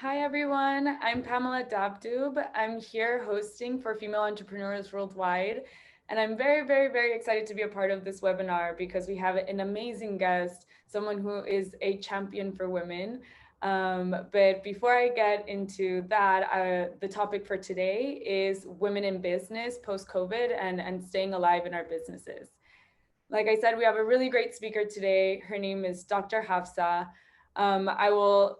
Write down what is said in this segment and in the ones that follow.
Hi everyone, I'm Pamela Dabdoob. I'm here hosting for Female Entrepreneurs Worldwide, and I'm very excited to be a part of this webinar because we have an amazing guest, someone who is a champion for women. But before I get into that, the topic for today is women in business post-COVID and staying alive in our businesses. Like I said, we have a really great speaker today. Her name is Dr. Hafsah. I will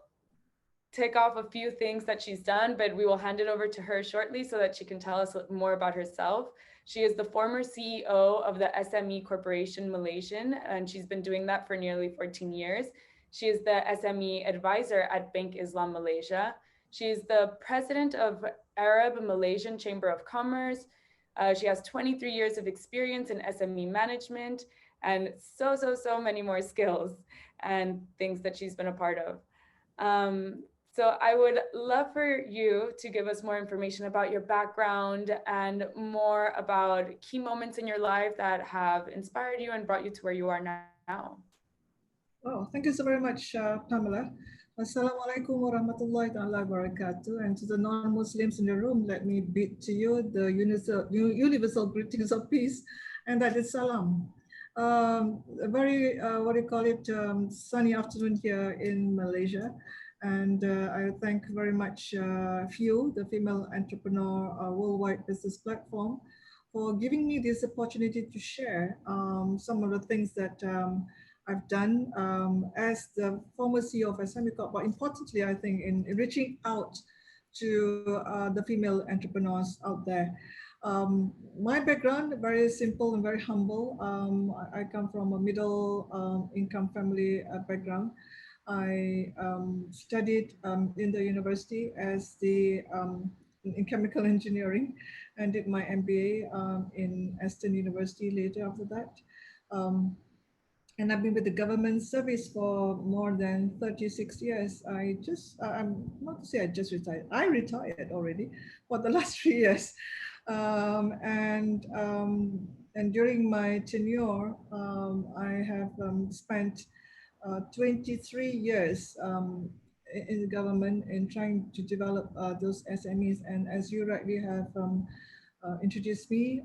tick off a few things that she's done, but we will hand it over to her shortly so that she can tell us more about herself. She is the former CEO of the SME Corporation Malaysian, and she's been doing that for nearly 14 years. She is the SME advisor at Bank Islam Malaysia. She is the president of Arab Malaysian Chamber of Commerce. She has 23 years of experience in SME management and so many more skills and things that she's been a part of. So I would love for you to give us more information about your background and more about key moments in your life that have inspired you and brought you to where you are now. Oh, thank you so very much, Pamela. Assalamualaikum warahmatullahi wabarakatuh. And to the non-Muslims in the room, let me bid to you the universal greetings of peace, and that is salam. A very, sunny afternoon here in Malaysia. And I thank very much FEW, the Female Entrepreneur Worldwide Business Platform, for giving me this opportunity to share some of the things that I've done as the former CEO of Semicorp, but importantly, I think in reaching out to the female entrepreneurs out there. My background, very simple and very humble. I come from a middle income family background. I studied in the university as in chemical engineering and did my MBA in Aston University later after that. And I've been with the government service for more than 36 years. I'm not to say I just retired. I retired already for the last 3 years. And during my tenure, I have spent 23 years in the government in trying to develop those SMEs. And as you rightly have introduced me,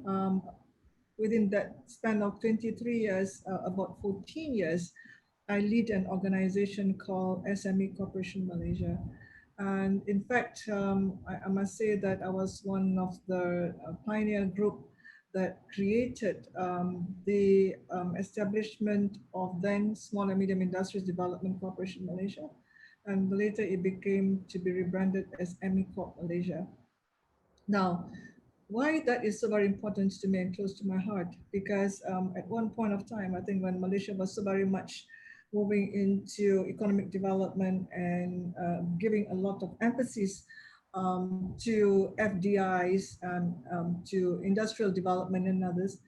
within that span of 23 years, about 14 years, I lead an organization called SME Corporation Malaysia. And in fact, I must say that I was one of the pioneer group that created the establishment of then Small and Medium Industries Development Corporation Malaysia. And later it became to be rebranded as ME Corp Malaysia. Now, why that is so very important to me and close to my heart, because at one point of time, I think when Malaysia was so very much moving into economic development and giving a lot of emphasis to FDIs and to industrial development and others,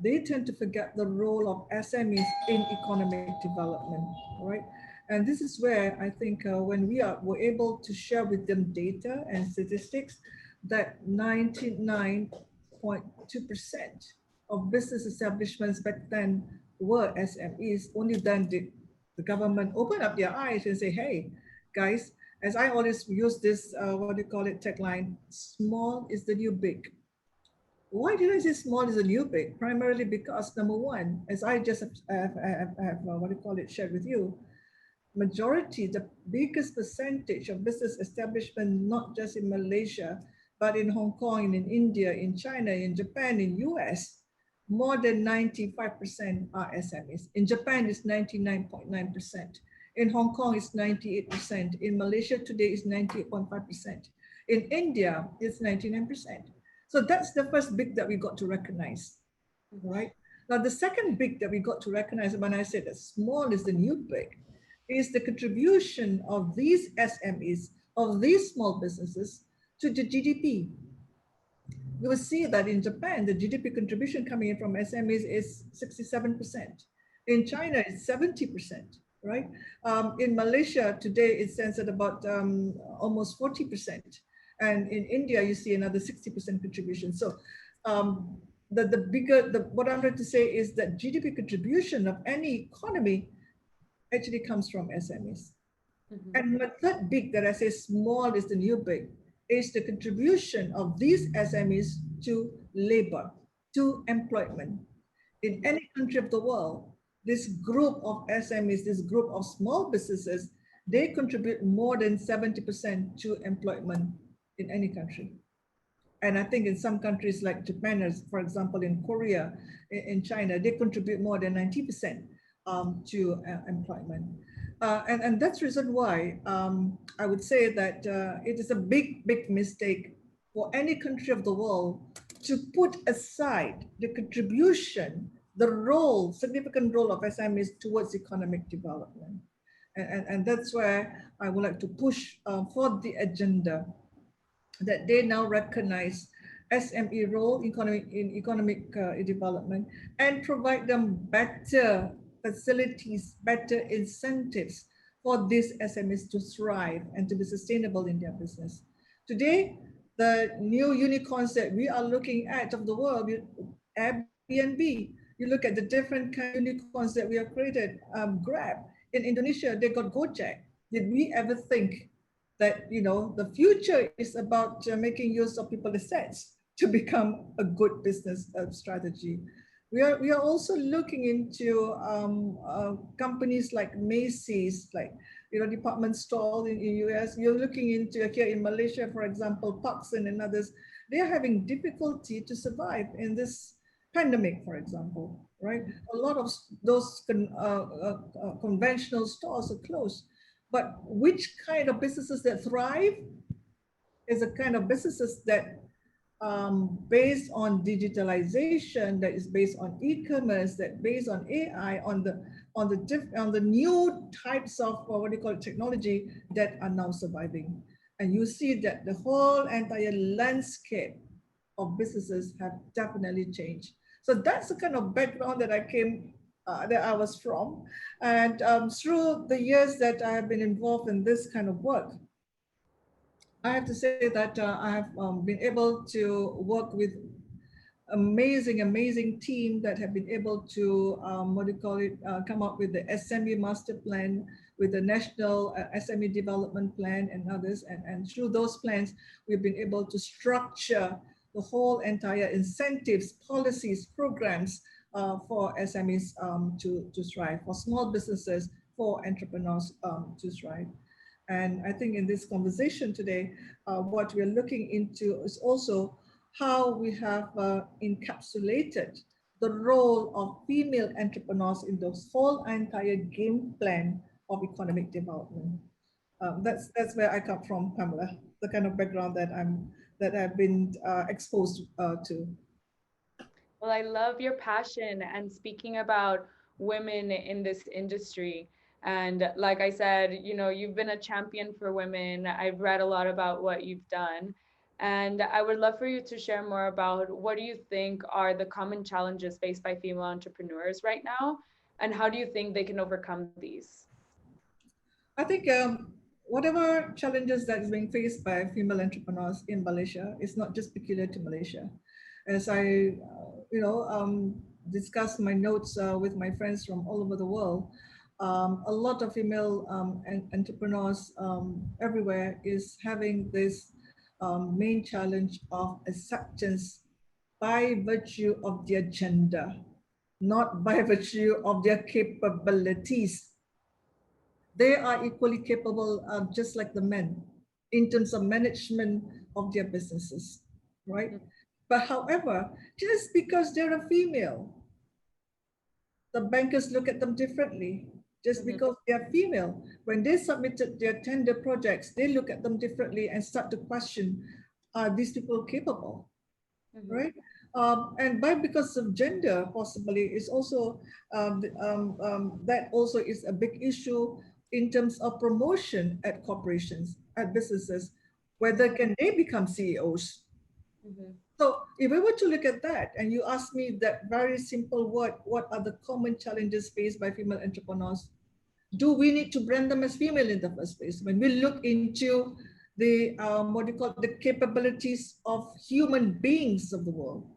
they tend to forget the role of SMEs in economic development, right? And this is where I think when we're able to share with them data and statistics, that 99.2% of business establishments back then were SMEs. Only then did the government open up their eyes and say, hey, guys, as I always use this, tagline, small is the new big. Why did I say small is the new big? Primarily because number one, as I just have shared with you, majority, the biggest percentage of business establishment, not just in Malaysia, but in Hong Kong, in India, in China, in Japan, in US, more than 95% are SMEs. In Japan, it's 99.9%. In Hong Kong, it's 98%. In Malaysia today, it's 98.5%. In India, it's 99%. So that's the first big that we got to recognize, right? Now, the second big that we got to recognize when I said that small is the new big is the contribution of these SMEs, of these small businesses to the GDP. You will see that in Japan, the GDP contribution coming in from SMEs is 67%. In China, it's 70%, right? In Malaysia, today it stands at about almost 40%. And in India, you see another 60% contribution. So what I'm trying to say is that GDP contribution of any economy actually comes from SMEs. And the third big that I say small is the new big, is the contribution of these SMEs to labor, to employment. In any country of the world, this group of SMEs, this group of small businesses, they contribute more than 70% to employment in any country. And I think in some countries like Japan, as for example, in Korea, in China, they contribute more than 90% to employment. And that's the reason why I would say that it is a big, big mistake for any country of the world to put aside the contribution, the role, significant role of SMEs towards economic development. And that's where I would like to push for the agenda that they now recognize SME role in economic development and provide them better facilities, better incentives for these SMEs to thrive and to be sustainable in their business. Today, the new unicorns that we are looking at of the world, Airbnb, you look at the different kind of unicorns that we have created, Grab. In Indonesia, they got Gojek. Did we ever think that the future is about making use of people's assets to become a good business strategy? We are also looking into companies like Macy's, like department stores in the US. You're looking into here in Malaysia, for example, Pakistan and others. They are having difficulty to survive in this pandemic, for example, right? A lot of those conventional stores are closed. But which kind of businesses that thrive is a kind of businesses that based on digitalization, that is based on e-commerce, that based on AI, on the new types of what do you call it, technology that are now surviving. And you see that the whole entire landscape of businesses have definitely changed. So that's the kind of background that I was from. And through the years that I have been involved in this kind of work, I have to say that I have been able to work with amazing team that have been able to, come up with the SME master plan, with the national SME development plan and others. And through those plans, we've been able to structure the whole entire incentives, policies, programs for SMEs to thrive, for small businesses, for entrepreneurs to thrive. And I think in this conversation today, what we're looking into is also how we have encapsulated the role of female entrepreneurs in the whole entire game plan of economic development. That's where I come from, Pamela, the kind of background that I've been exposed to. Well, I love your passion and speaking about women in this industry. And like I said, you've been a champion for women. I've read a lot about what you've done. And I would love for you to share more about what do you think are the common challenges faced by female entrepreneurs right now? And how do you think they can overcome these? I think whatever challenges that is being faced by female entrepreneurs in Malaysia is not just peculiar to Malaysia. As I, discuss my notes with my friends from all over the world, a lot of female entrepreneurs everywhere is having this main challenge of acceptance by virtue of their gender, not by virtue of their capabilities. They are equally capable, just like the men, in terms of management of their businesses, right? But however, just because they're a female, the bankers look at them differently. Just because they are female, when they submitted their tender projects, they look at them differently and start to question, are these people capable, right? And because of gender, possibly, is also that also is a big issue in terms of promotion at corporations, at businesses, whether can they become CEOs. So if we were to look at that and you ask me that very simple word, what are the common challenges faced by female entrepreneurs? Do we need to brand them as female in the first place? When we look into the, the capabilities of human beings of the world,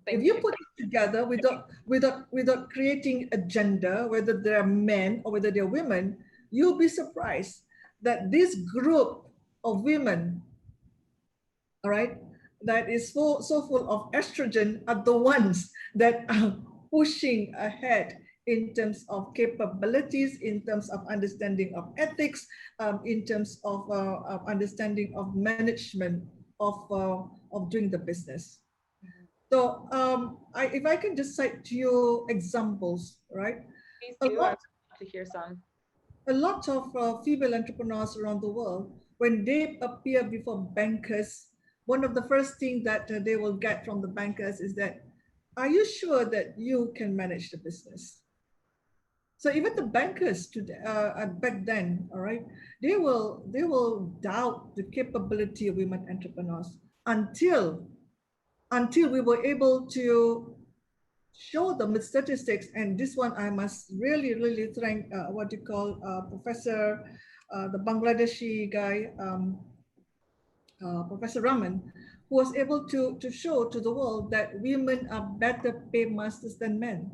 if you put it together without creating a gender, whether they're men or whether they're women, you'll be surprised that this group of women, all right, that is so full of estrogen are the ones that are pushing ahead in terms of capabilities, in terms of understanding of ethics, in terms of understanding of management of doing the business. So if I can just cite to you examples, right? Please A do. I'd lot, love to hear some. a lot of female entrepreneurs around the world, when they appear before bankers, one of the first things that they will get from the bankers is that, are you sure that you can manage the business? So even the bankers today, back then, all right, they will doubt the capability of women entrepreneurs until we were able to show them with statistics. And this one I must really thank what you call Professor, the Bangladeshi guy, Professor Raman, who was able to show to the world that women are better paymasters than men.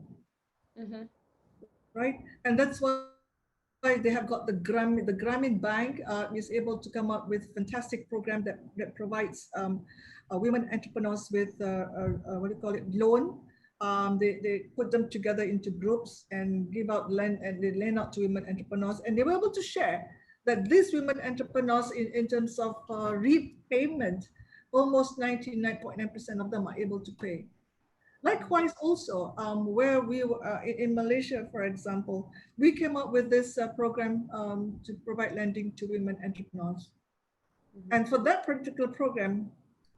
Mm-hmm. Right? And that's why they have got the Grameen Bank is able to come up with fantastic program that provides women entrepreneurs with what do you call it, loan. They put them together into groups and give out land, and they lend out to women entrepreneurs, and they were able to share that these women entrepreneurs in terms of repayment, almost 99.9% of them are able to pay. Likewise, also, where we were in Malaysia, for example, we came up with this program to provide lending to women entrepreneurs. Mm-hmm. And for that particular program,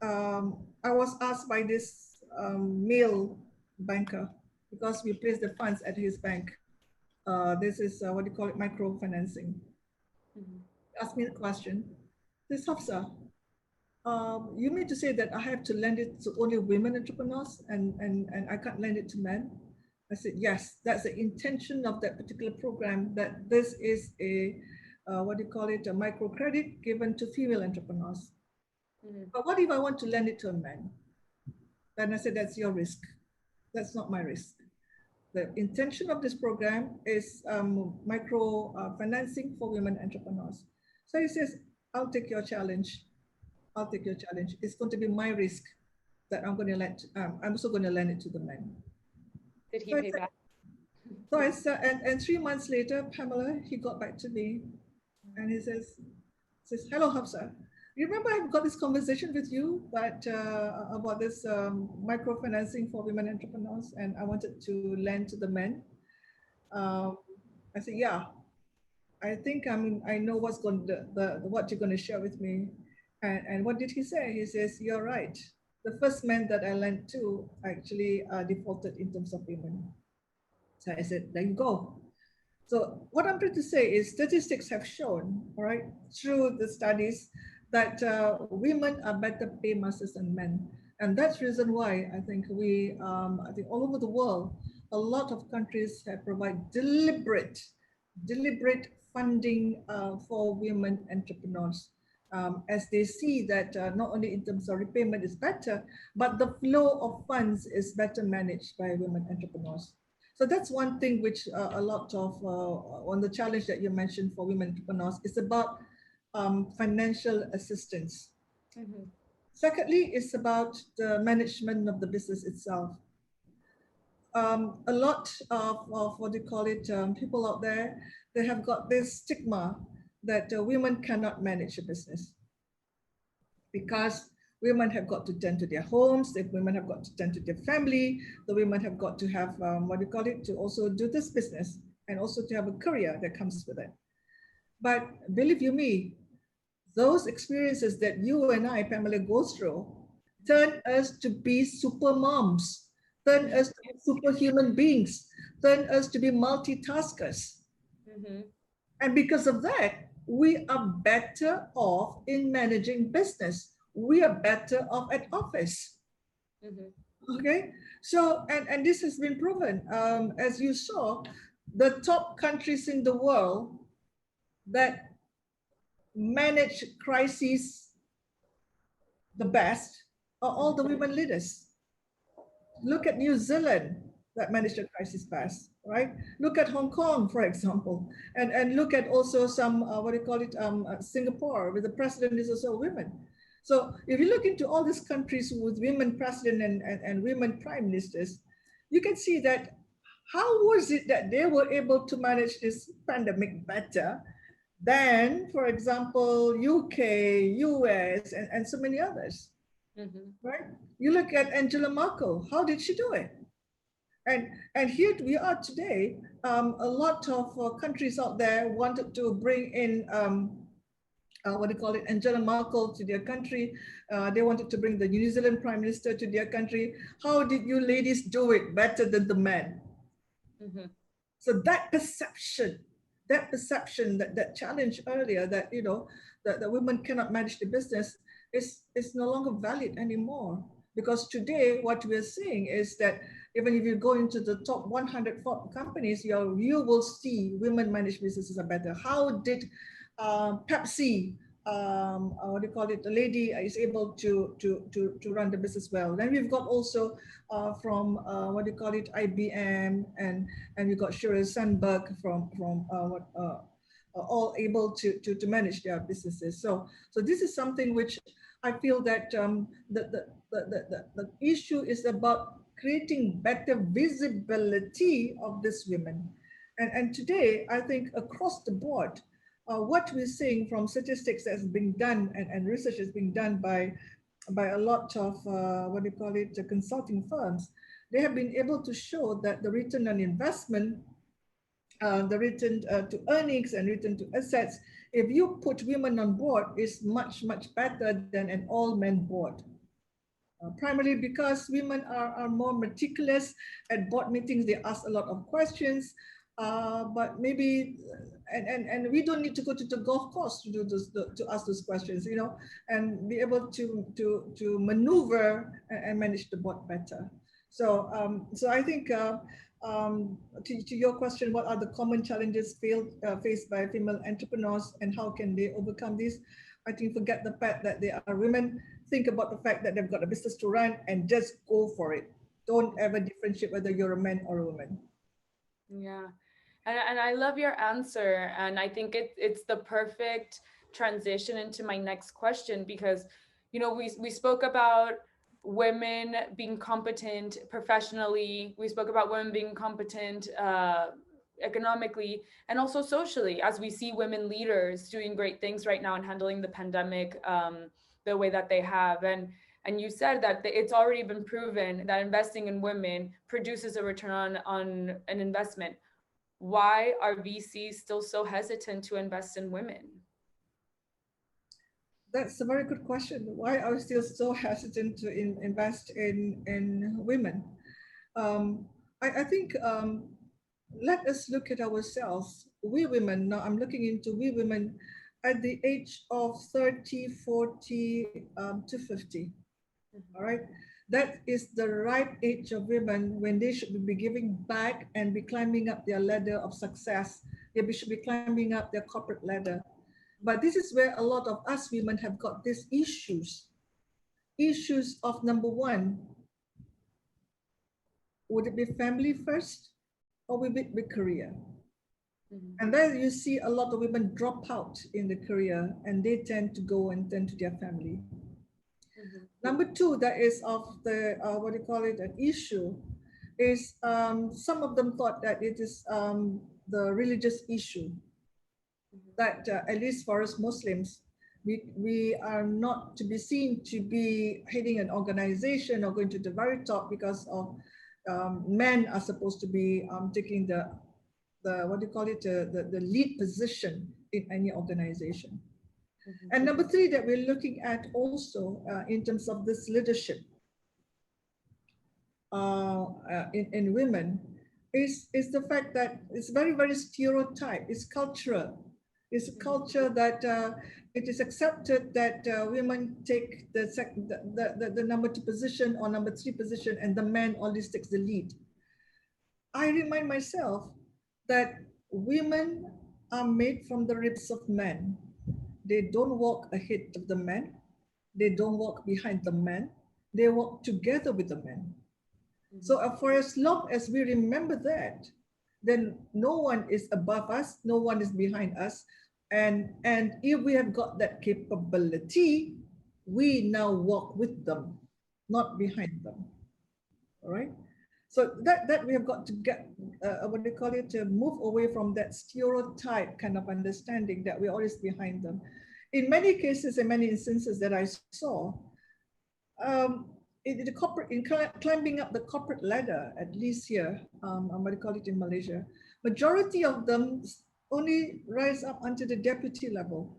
I was asked by this male banker, because we placed the funds at his bank. This is what do you call it, microfinancing. Mm-hmm. Asked me the question, this Hafsah, you mean to say that I have to lend it to only women entrepreneurs and I can't lend it to men? I said, yes, that's the intention of that particular program, that this is a, what do you call it, a microcredit given to female entrepreneurs. Mm-hmm. But what if I want to lend it to a man? Then I said, that's your risk. That's not my risk. The intention of this program is micro financing for women entrepreneurs. So he says, I'll take your challenge. I'll take your challenge. It's going to be my risk that I'm going to let, I'm also going to lend it to the men. Did he So pay back? So I said, and 3 months later, Pamela, he got back to me and he says, hello, Hafsah. You remember I've got this conversation with you about this microfinancing for women entrepreneurs, and I wanted to lend to the men. I said, yeah, I think I know what's going what you're going to share with me. And what did he say? He says, you're right. The first man that I lent to actually defaulted in terms of payment. So I said, there you go. So what I'm trying to say is statistics have shown, all right, through the studies, that women are better paymasters than men. And that's the reason why I think I think all over the world, a lot of countries have provided deliberate funding for women entrepreneurs. As they see that not only in terms of repayment is better, but the flow of funds is better managed by women entrepreneurs. So that's one thing which a lot of, on the challenge that you mentioned for women entrepreneurs is about financial assistance. Mm-hmm. Secondly, it's about the management of the business itself. A lot of what do you call it, people out there, they have got this stigma that women cannot manage a business because women have got to tend to their homes, the women have got to tend to their family, the women have got to have, what do you call it, to also do this business and also to have a career that comes with it. But believe you me, those experiences that you and I, Pamela, go through, turn us to be super moms, turn us to be superhuman beings, turn us to be multitaskers. Mm-hmm. And because of that, we are better off in managing business. We are better off at office. Mm-hmm. Okay, so and this has been proven. As you saw, the top countries in the world that manage crises the best are all the women leaders. Look at New Zealand. that managed the crisis best, right? Look at Hong Kong, for example, and look at also some, what do you call it, Singapore, where the president is also a woman. So if you look into all these countries with women president and women prime ministers, you can see that how was it that they were able to manage this pandemic better than, for example, UK, US, and so many others, right? You look at Angela Merkel, how did she do it? And here we are today. A lot of countries out there wanted to bring in what do you call it, Angela Merkel to their country. They wanted to bring the New Zealand Prime Minister to their country. How did you ladies do it better than the men? So that perception, that challenge earlier, that that women cannot manage the business, is no longer valid anymore. Because today, what we're seeing is that even if you go into the top 100 companies, you will see women managed businesses are better. How did Pepsi, what do you call it, the lady is able to run the business well? Then we've got also from what do you call it, IBM, and we've got Sheryl Sandberg from all able to manage their businesses. So this is something which I feel that the issue is about creating better visibility of these women. And today, I think across the board, what we're seeing from statistics that's being done and research is being done by a lot of, what do you call it, consulting firms, they have been able to show that the return on investment, the return to earnings and return to assets, if you put women on board, is much, much better than an all-men board. Primarily because women are more meticulous at board meetings. They ask a lot of questions, but maybe, and we don't need to go to the golf course to do this, to ask those questions, and be able to maneuver and manage the board better. So I think to your question, what are the common challenges faced by female entrepreneurs and how can they overcome these? I think forget the fact that they are women. Think about the fact that they've got a business to run and just go for it. Don't ever differentiate whether you're a man or a woman. Yeah. And I love your answer. And I think it's the perfect transition into my next question because, we spoke about women being competent professionally. We spoke about women being competent economically and also socially, as we see women leaders doing great things right now and handling the pandemic the way that they have. And you said that it's already been proven that investing in women produces a return on an investment. Why are VCs still so hesitant to invest in women? That's a very good question. Why are we still so hesitant to invest in women? I think let us look at ourselves. We women, now I'm looking into we women at the age of 30, 40 to 50. All right. That is the right age of women when they should be giving back and be climbing up their ladder of success. They should be climbing up their corporate ladder. But this is where a lot of us women have got these issues. Issues of number one, would it be family first or would it be career? And then you see a lot of women drop out in the career and they tend to go and tend to their family. Number two, that is of the, what do you call it, an issue, is some of them thought that it is the religious issue. That at least for us Muslims, we are not to be seen to be heading an organization or going to the very top because of men are supposed to be taking the what do you call it, the lead position in any organization. And number three that we're looking at also in terms of this leadership in women is the fact that it's very, very stereotyped. It's cultural. It's a culture that it is accepted that women take the number two position or number three position and the man always takes the lead. I remind myself that women are made from the ribs of men. They don't walk ahead of the man. They don't walk behind the man. They walk together with the man. So for as long as we remember that, then no one is above us, no one is behind us. And if we have got that capability, we now walk with them, not behind them. All right. So that we have got to get, what do you call it, to move away from that stereotype kind of understanding that we're always behind them. In many cases, in many instances that I saw, in the corporate, in climbing up the corporate ladder, at least here, what do you call it in Malaysia, majority of them only rise up unto the deputy level.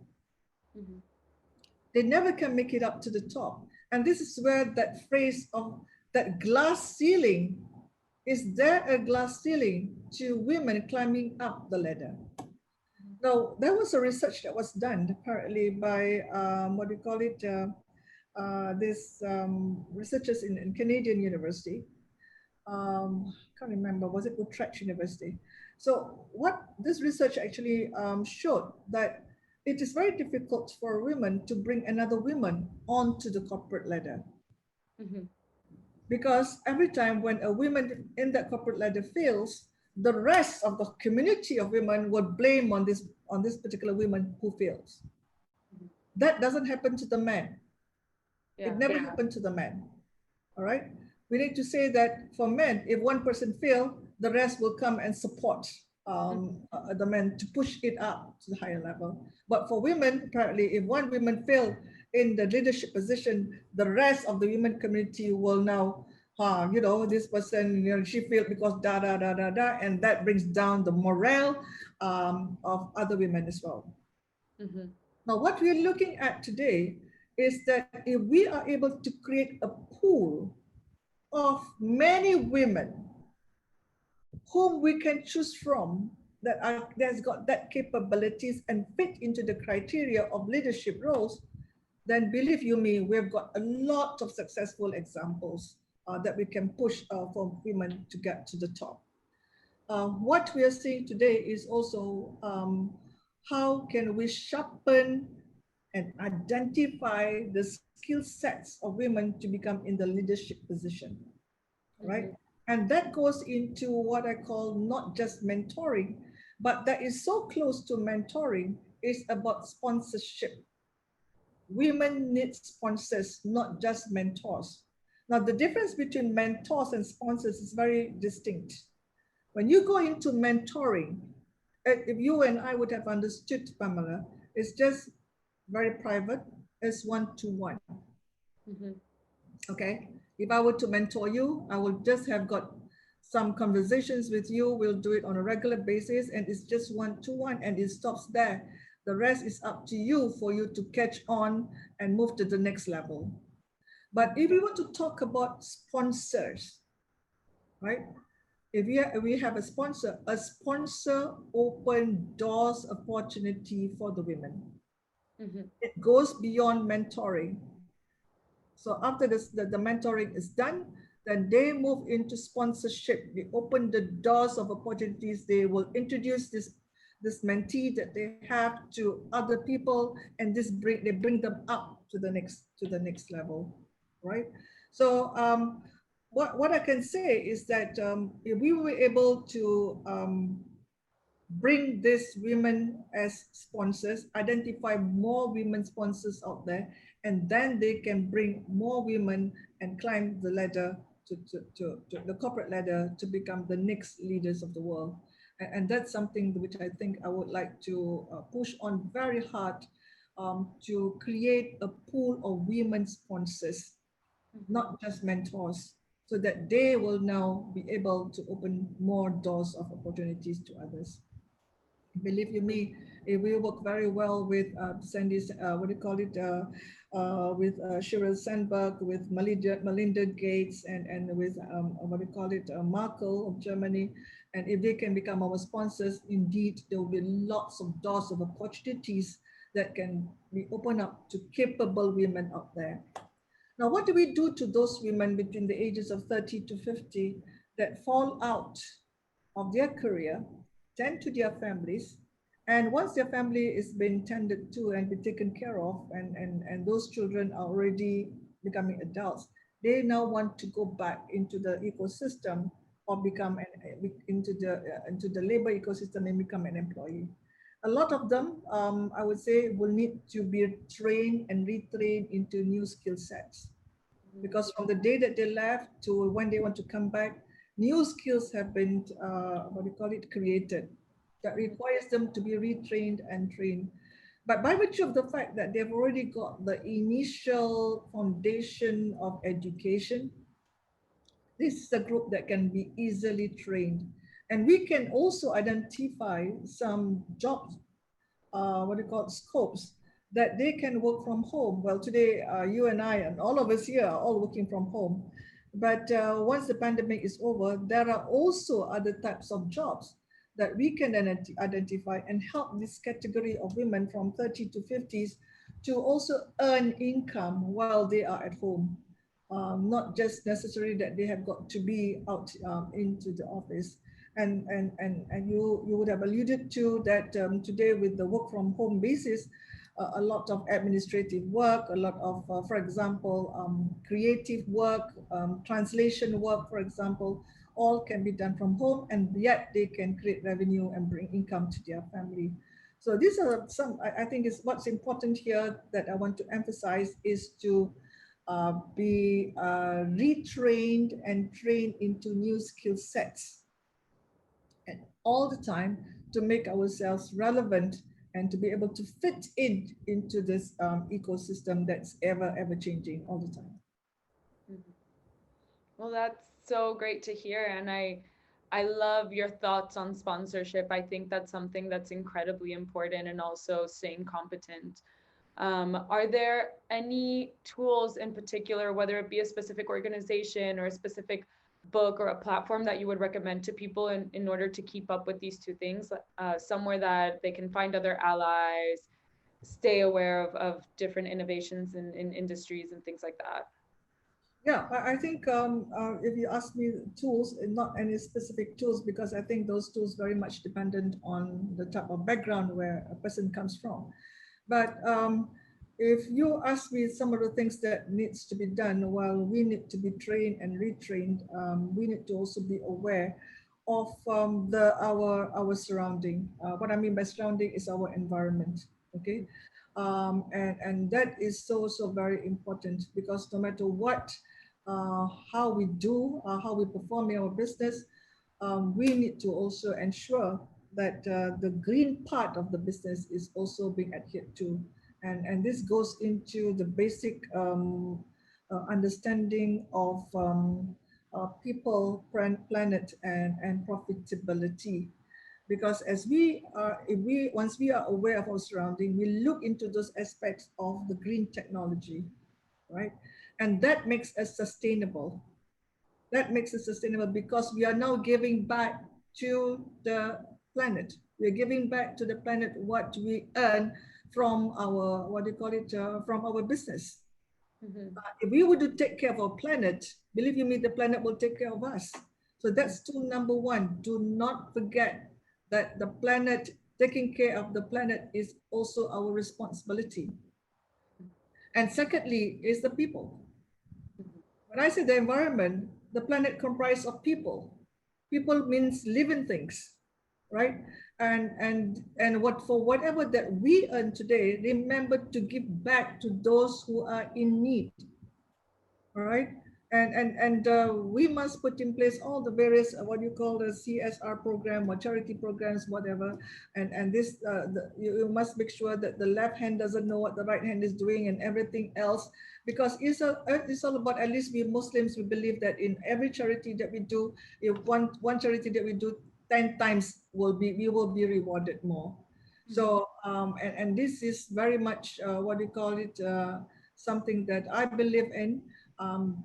They never can make it up to the top. And this is where that phrase of that glass ceiling, is there a glass ceiling to women climbing up the ladder? Now, there was a research that was done apparently by, what do you call it, this researchers in Canadian University. Can't remember, was it Utrecht University? So what this research actually showed that it is very difficult for women to bring another woman onto the corporate ladder. Because every time when a woman in that corporate ladder fails, the rest of the community of women would blame on this particular woman who fails. That doesn't happen to the man. It never happened to the man. All right. We need to say that for men, if one person fails, the rest will come and support the men to push it up to the higher level. But for women, apparently, if one woman fails in the leadership position, the rest of the women community will now, this person, she failed because da da da da da, and that brings down the morale of other women as well. Now, what we're looking at today is that if we are able to create a pool of many women whom we can choose from that's got that capabilities and fit into the criteria of leadership roles, then believe you me, we've got a lot of successful examples that we can push for women to get to the top. What we are seeing today is also how can we sharpen and identify the skill sets of women to become in the leadership position, right? And that goes into what I call not just mentoring, but that is so close to mentoring is about sponsorship. Women need sponsors, not just mentors. Now, the difference between mentors and sponsors is very distinct. When you go into mentoring, if you and I would have understood, Pamela, it's just very private, it's one-to-one. Okay, if I were to mentor you, I will just have got some conversations with you. We'll do it on a regular basis, and it's just one-to-one, and it stops there. The rest is up to you for you to catch on and move to the next level. But if we want to talk about sponsors, right? If we have a sponsor open doors opportunity for the women. It goes beyond mentoring. So after this, the mentoring is done, then they move into sponsorship. They open the doors of opportunities. They will introduce this mentee that they have to other people, and they bring them up to the next level, right? So what I can say is that if we were able to bring these women as sponsors, identify more women sponsors out there, and then they can bring more women and climb the ladder to the corporate ladder to become the next leaders of the world. And that's something which I think I would like to push on very hard, to create a pool of women sponsors, not just mentors, so that they will now be able to open more doors of opportunities to others. Believe you me, we work very well with Sandy's, with Sheryl Sandberg, with Melinda Gates, and with Merkel of Germany. And if they can become our sponsors, indeed, there will be lots of doors of opportunities that can be opened up to capable women out there. Now, what do we do to those women between the ages of 30 to 50 that fall out of their career, tend to their families, and once their family is being tended to and be taken care of, and those children are already becoming adults, they now want to go back into the ecosystem or become into the labor ecosystem and become an employee. A lot of them, I would say, will need to be trained and retrained into new skill sets, because from the day that they left to when they want to come back, new skills have been what do you call it, created, that requires them to be retrained and trained. But by virtue of the fact that they've already got the initial foundation of education, this is a group that can be easily trained. And we can also identify some jobs, what do you call it, scopes, that they can work from home. Well, today, you and I and all of us here are all working from home. But once the pandemic is over, there are also other types of jobs that we can identify and help this category of women from 30 to 50s to also earn income while they are at home. Not just necessarily that they have got to be out into the office. And you would have alluded to that today with the work from home basis, a lot of administrative work, a lot of, for example, creative work, translation work, for example, all can be done from home, and yet they can create revenue and bring income to their family. So these are some, I think is what's important here that I want to emphasize is to be retrained and trained into new skill sets, and all the time, to make ourselves relevant and to be able to fit in into this ecosystem that's ever changing all the time. Well, that's so great to hear, and I love your thoughts on sponsorship. I think that's something that's incredibly important, and also staying competent. Are there any tools in particular, whether it be a specific organization or a specific book or a platform, that you would recommend to people in order to keep up with these two things? Somewhere that they can find other allies, stay aware of different innovations in industries and things like that. Yeah, I think if you ask me tools, not any specific tools, because I think those tools very much dependent on the type of background where a person comes from. But if you ask me some of the things that needs to be done, while we need to be trained and retrained, we need to also be aware of our surrounding. What I mean by surrounding is our environment. Okay, and that is so very important, because no matter what, how we do, how we perform in our business, we need to also ensure that the green part of the business is also being adhered to. And this goes into the basic understanding of people, planet, and profitability. Because as we are, if we once we are aware of our surrounding, we look into those aspects of the green technology, right? And that makes us sustainable. That makes us sustainable because we are now giving back to the planet. We're giving back to the planet what we earn from our, what do you call it, from our business. If we were to take care of our planet, believe you me, the planet will take care of us. So that's tool number one. Do not forget that the planet, taking care of the planet is also our responsibility. And secondly, is the people. When I say the environment, the planet comprised of people. People means living things, right? And what, for whatever that we earn today, remember to give back to those who are in need. All right. And we must put in place all the various what you call the CSR program or charity programs, whatever. And this you must make sure that the left hand doesn't know what the right hand is doing and everything else, because it's all about, at least we Muslims, we believe that in every charity that we do, if one charity that we do 10 times we will be rewarded more. So and this is very much what do you call it, something that I believe in.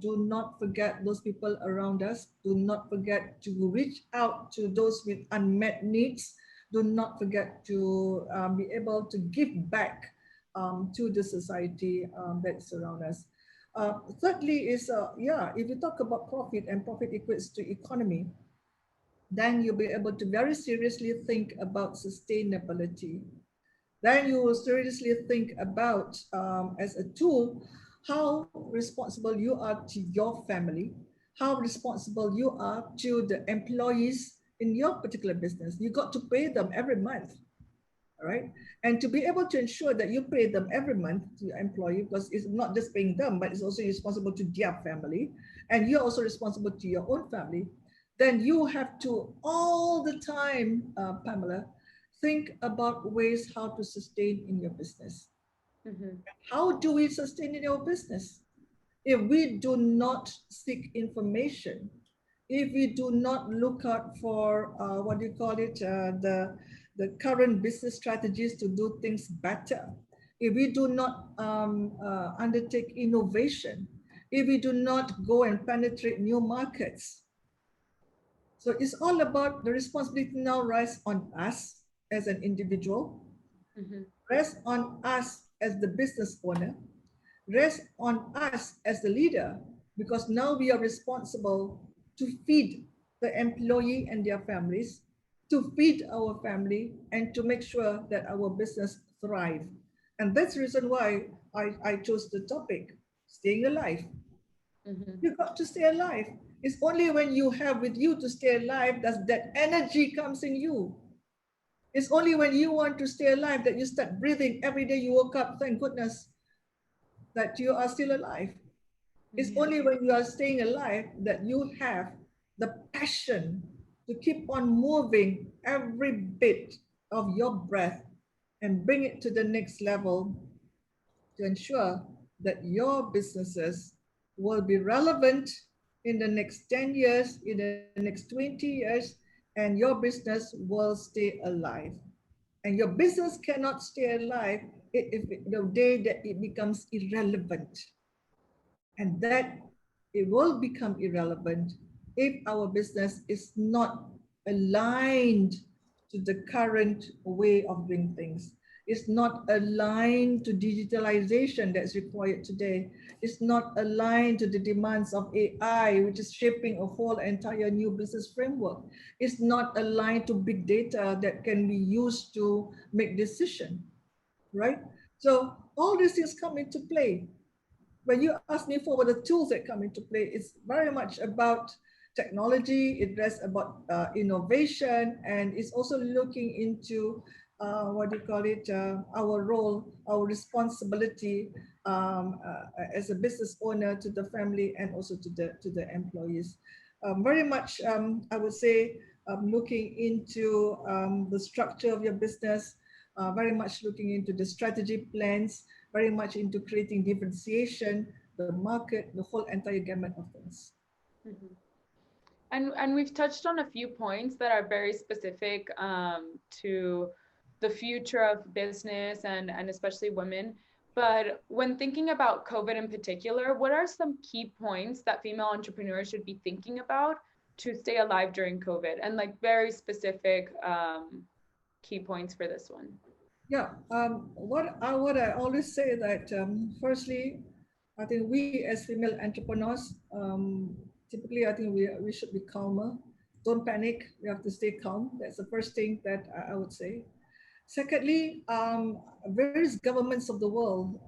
Do not forget those people around us. Do not forget to reach out to those with unmet needs. Do not forget to be able to give back to the society that's around us. Thirdly is, yeah, if you talk about profit and profit equates to economy, then you'll be able to very seriously think about sustainability. Then you will seriously think about, as a tool, how responsible you are to your family, how responsible you are to the employees in your particular business. You got to pay them every month, all right? And to be able to ensure that you pay them every month to your employee, because it's not just paying them, but it's also responsible to their family, and you're also responsible to your own family, then you have to all the time, Pamela, think about ways how to sustain in your business. Mhm. How do we sustain in our business? If we do not seek information, if we do not look out for what do you call it, the current business strategies to do things better, if we do not undertake innovation, if we do not go and penetrate new markets, so it's all about the responsibility now rests on us as an individual, Mhm. rests on us as the business owner, rests on us as the leader, because now we are responsible to feed the employee and their families, to feed our family, and to make sure that our business thrive. And that's the reason why I chose the topic, staying alive. Mhm. You got to stay alive. It's only when you have with you to stay alive that that energy comes in you. It's only when you want to stay alive that you start breathing every day you woke up. Thank goodness that you are still alive. It's Yeah. only when you are staying alive that you have the passion to keep on moving every bit of your breath and bring it to the next level to ensure that your businesses will be relevant in the next 10 years, in the next 20 years, and your business will stay alive. And your business cannot stay alive if the day that it becomes irrelevant. And that it will become irrelevant if our business is not aligned to the current way of doing things. It's not aligned to digitalization that's required today. It's not aligned to the demands of AI, which is shaping a whole entire new business framework. It's not aligned to big data that can be used to make decision, right? So all these things come into play. When you ask me for what the tools that come into play, it's very much about technology, it rests about innovation, and it's also looking into what do you call it, our role, our responsibility as a business owner to the family and also to the employees. Very much, I would say, looking into the structure of your business, very much looking into the strategy plans, very much into creating differentiation, the market, the whole entire gamut of things. Mhm. And we've touched on a few points that are very specific to the future of business and especially women. But when thinking about COVID in particular, what are some key points that female entrepreneurs should be thinking about to stay alive during COVID, and like very specific key points for this one? Yeah, what I always say that firstly, I think we as female entrepreneurs, typically I think we should be calmer. Don't panic. We have to stay calm. That's the first thing that I would say. Secondly, various governments of the world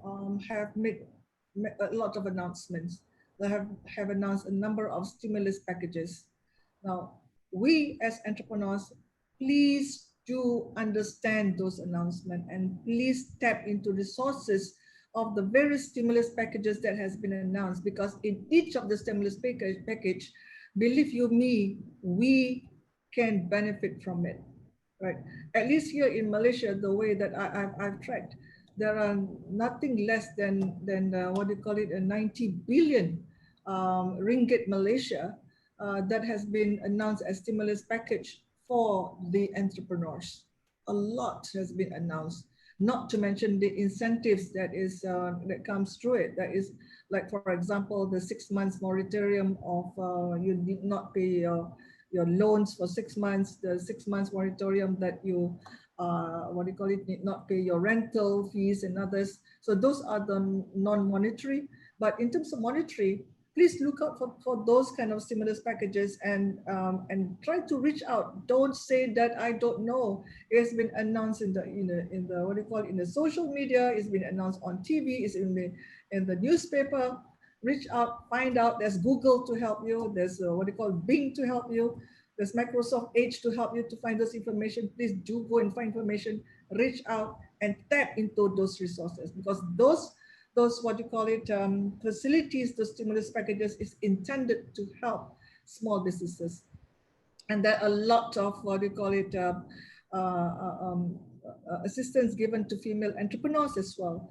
have made a lot of announcements. They have announced a number of stimulus packages. Now, we as entrepreneurs, please do understand those announcements and please tap into resources of the various stimulus packages that has been announced, because in each of the stimulus package, believe you me, we can benefit from it, right? At least here in Malaysia, the way that I've tracked, there are nothing less than what do you call it, a 90 billion ringgit Malaysia that has been announced as stimulus package for the entrepreneurs. A lot has been announced, not to mention the incentives that comes through it. That is, like for example, the 6 months moratorium of you did not pay your loans for 6 months, the 6 months moratorium that you what do you call it, need not pay your rental fees and others. So those are the non-monetary. But in terms of monetary, please look out for those kind of stimulus packages and try to reach out. Don't say that I don't know. It's been announced in the what do you call it, in the social media. It's been announced on TV. It's in the newspaper. Reach out, find out. There's Google to help you. There's what do you call Bing to help you. There's Microsoft Edge to help you to find those information. Please do go and find information. Reach out and tap into those resources, because those what you call it facilities, the stimulus packages is intended to help small businesses. And there are a lot of what you call it assistance given to female entrepreneurs as well.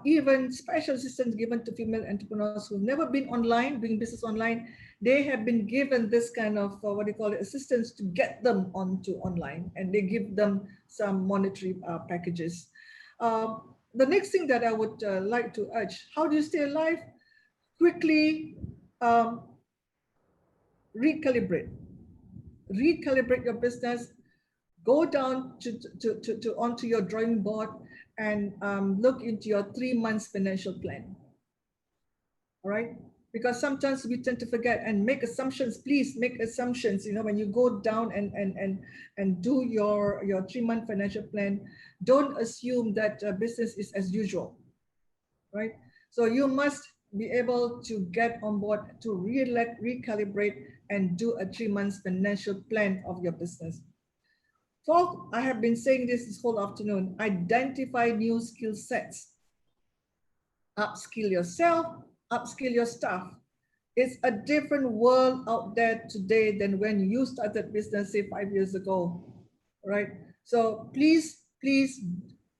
Even special assistance given to female entrepreneurs who've never been online, doing business online. They have been given this kind of what you call it assistance to get them onto online, and they give them some monetary packages. The next thing that I would like to urge: how do you stay alive? Quickly recalibrate your business. Go down onto your drawing board and look into your 3 months financial plan. All right, because sometimes we tend to forget and make assumptions. Please make assumptions. When you go down and do your 3-month financial plan, don't assume that business is as usual, right? So you must be able to get on board to recalibrate and do a 3 months financial plan of your business. Fourth, I have been saying this whole afternoon: identify new skill sets. Upskill yourself, upskill your staff. It's a different world out there today than when you started business, say 5 years ago, right? So please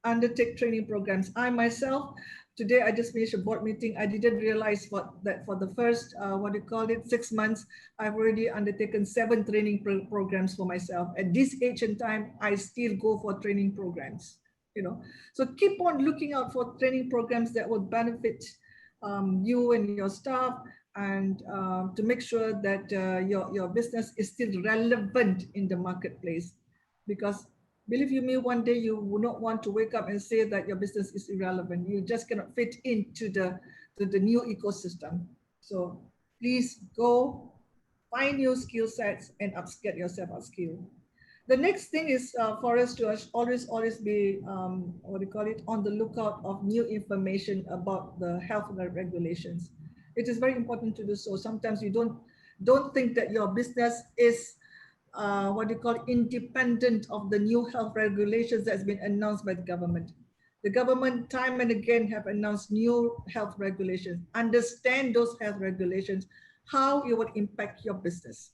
undertake training programs. I myself, today I just finished a board meeting. I didn't realize that for the first, 6 months, I've already undertaken 7 training programs for myself. At this age and time, I still go for training programs. So keep on looking out for training programs that will benefit you and your staff, and to make sure that your business is still relevant in the marketplace. Because believe you me, one day you will not want to wake up and say that your business is irrelevant. You just cannot fit into the new ecosystem. So please go find new skill sets and get yourself upskilled. The next thing is for us to always be on the lookout of new information about the health regulations. It is very important to do so. Sometimes you don't think that your business is independent of the new health regulations that's been announced by the government. The government time and again have announced new health regulations. Understand those health regulations, how it would impact your business.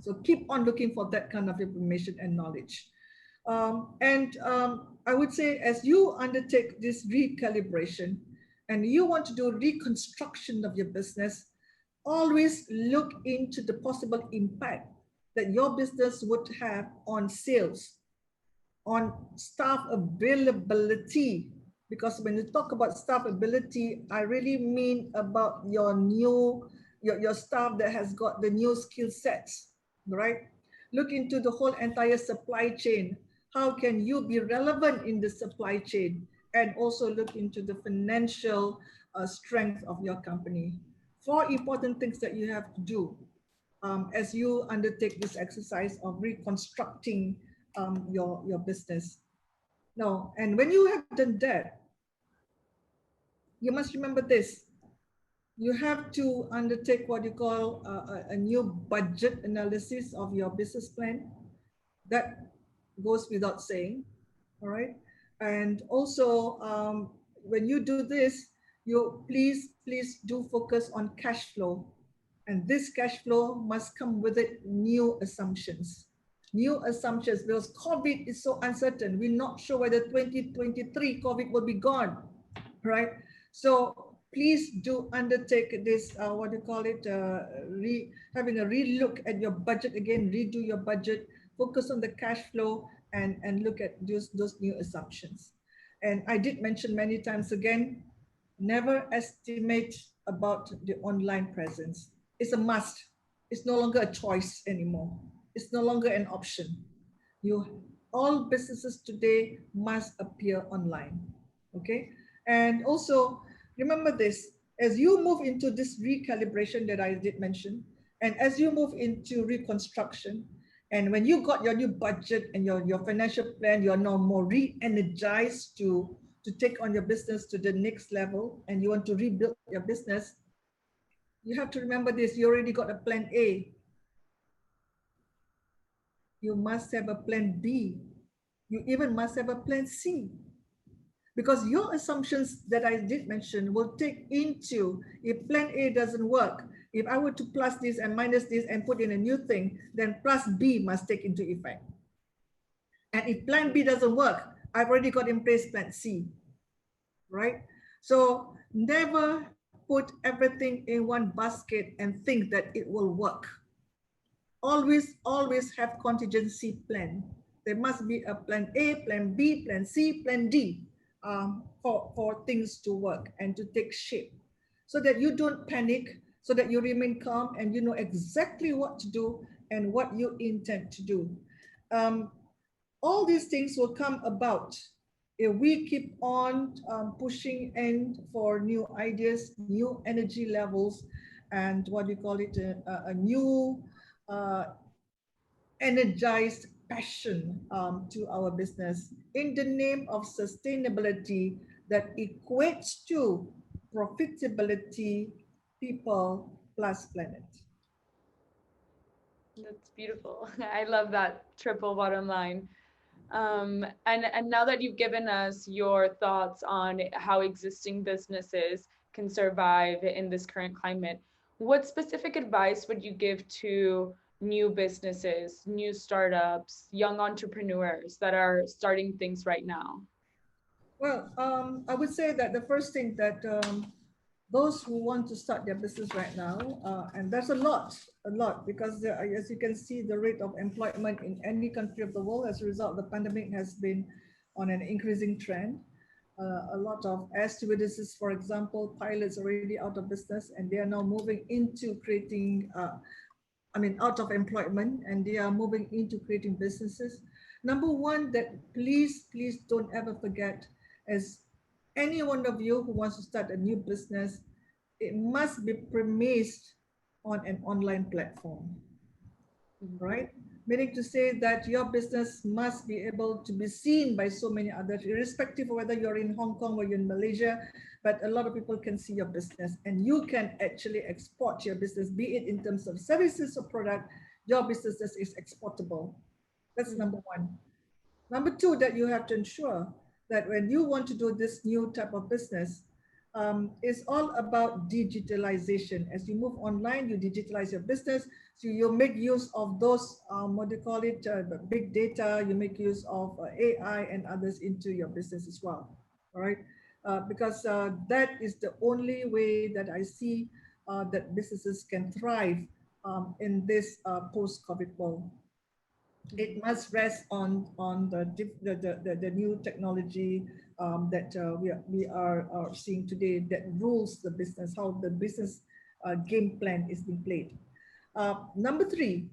So keep on looking for that kind of information and knowledge. I would say, as you undertake this recalibration and you want to do reconstruction of your business, always look into the possible impact that your business would have on sales, on staff availability. Because when you talk about staff ability, I really mean about your staff that has got the new skill sets, right? Look into the whole entire supply chain. How can you be relevant in the supply chain? And also look into the financial strength of your company. 4 important things that you have to do as you undertake this exercise of reconstructing your business. Now, and when you have done that, you must remember this. You have to undertake what you call a new budget analysis of your business plan. That goes without saying, all right? And also, when you do this, you please do focus on cash flow. And this cash flow must come with it new assumptions. New assumptions, because COVID is so uncertain. We're not sure whether 2023 COVID will be gone, right? So please do undertake this, having a relook at your budget again, redo your budget, focus on the cash flow, and look at those new assumptions. And I did mention many times again, never estimate about the online presence. It's a must. It's no longer a choice anymore. It's no longer an option. All businesses today must appear online, okay? And also remember this, As you move into this recalibration that I did mention, and as you move into reconstruction, and when you got your new budget and your financial plan, you're now more re-energized to take on your business to the next level, and you want to rebuild your business, you have to remember this: you already got a plan A. You must have a plan B. You even must have a plan C. Because your assumptions that I did mention will take into, if plan A doesn't work, if I were to plus this and minus this and put in a new thing, then plus B must take into effect. And if plan B doesn't work, I've already got in place plan C, right? So never put everything in one basket and think that it will work. Always have contingency plan. There must be a plan A, plan B, plan C, plan D for things to work and to take shape, so that you don't panic, so that you remain calm and you know exactly what to do and what you intend to do. Um, all these things will come about if we keep on pushing in for new ideas, new energy levels, and what you call it, a new uh, energized passion to our business in the name of sustainability that equates to profitability, people plus planet. That's beautiful. I love that triple bottom line. And now that you've given us your thoughts on how existing businesses can survive in this current climate, what specific advice would you give to new businesses, new startups, young entrepreneurs that are starting things right now? Well, I would say that the first thing that those who want to start their business right now, and there's a lot, because as you can see, the rate of employment in any country of the world as a result of the pandemic has been on an increasing trend. A lot of air stewardesses, for example, pilots already out of business, and they are now moving into creating out of employment, and they are moving into creating businesses. Number one, that please don't ever forget, as any one of you who wants to start a new business, it must be premised on an online platform, right? Meaning to say that your business must be able to be seen by so many others, irrespective of whether you're in Hong Kong or you're in Malaysia, but a lot of people can see your business and you can actually export your business, be it in terms of services or product, your business is exportable. That's number one. Number two, that you have to ensure that when you want to do this new type of business, it's all about digitalization. As you move online, you digitalize your business. So you make use of those, what do you call it, big data, you make use of AI and others into your business as well, all right? Because that is the only way that I see that businesses can thrive in this post-COVID world. It must rest on the new technology that we are seeing today that rules the business, how the business game plan is being played. Number three,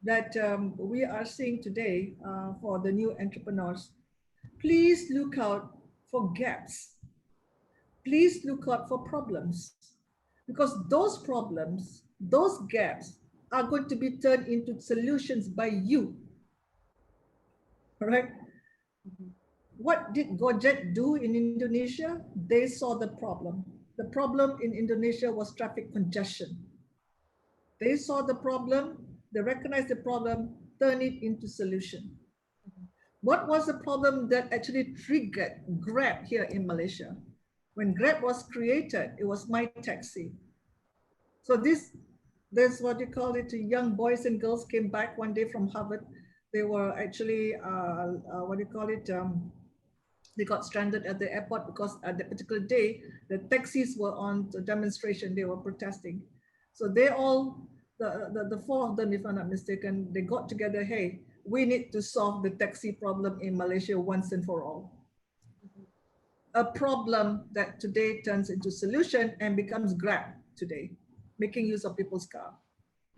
that we are seeing today for the new entrepreneurs, please look out for gaps. Please look out for problems, because those problems, those gaps are going to be turned into solutions by you. All right. What did Gojek do in Indonesia? They saw the problem. The problem in Indonesia was traffic congestion. They saw the problem, they recognized the problem, turn it into solution. What was the problem that actually triggered Grab here in Malaysia? When Grab was created, it was My Taxi. So there's what you call it, young boys and girls came back one day from Harvard. They were actually, what do you call it, they got stranded at the airport because at that particular day, the taxis were on demonstration, they were protesting. So they all, the four of them, if I'm not mistaken, they got together, hey, we need to solve the taxi problem in Malaysia once and for all. A problem that today turns into solution and becomes Grab today, making use of people's car.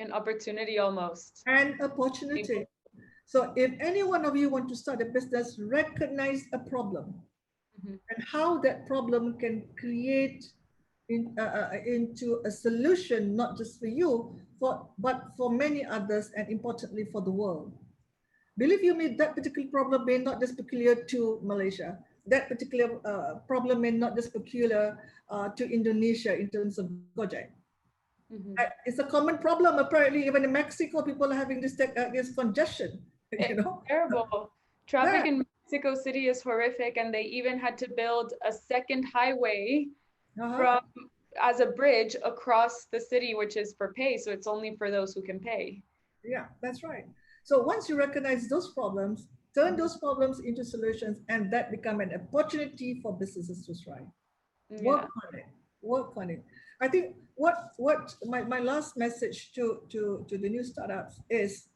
An opportunity almost. An opportunity. So if any one of you want to start a business, recognize a problem and how that problem can create into a solution, not just for you, but for many others, and importantly for the world. Believe you me, that particular problem may not just peculiar to Malaysia. That particular problem may not just peculiar to Indonesia in terms of Gojek. It's a common problem. Apparently, even in Mexico, people are having this congestion. You It's know, terrible. Traffic in Mexico City is horrific, and they even had to build a second highway from as a bridge across the city, which is for pay. So it's only for those who can pay. Yeah, that's right. So once you recognize those problems, turn those problems into solutions, and that become an opportunity for businesses to thrive. Work on it. Work on it. I think what my last message to the new startups is,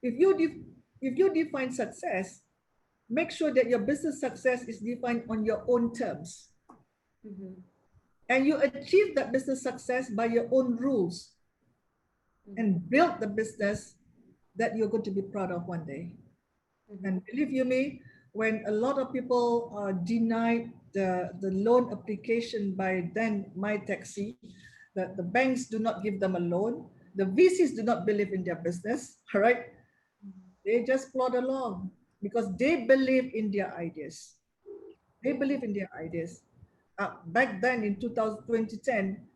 if you define success, make sure that your business success is defined on your own terms. And you achieve that business success by your own rules, and build the business that you're going to be proud of one day. And believe you me, when a lot of people denied the loan application by then My Taxi, that the banks do not give them a loan, the VCs do not believe in their business, all right? They just plod along because they believe in their ideas. They believe in their ideas. Back then in 2010,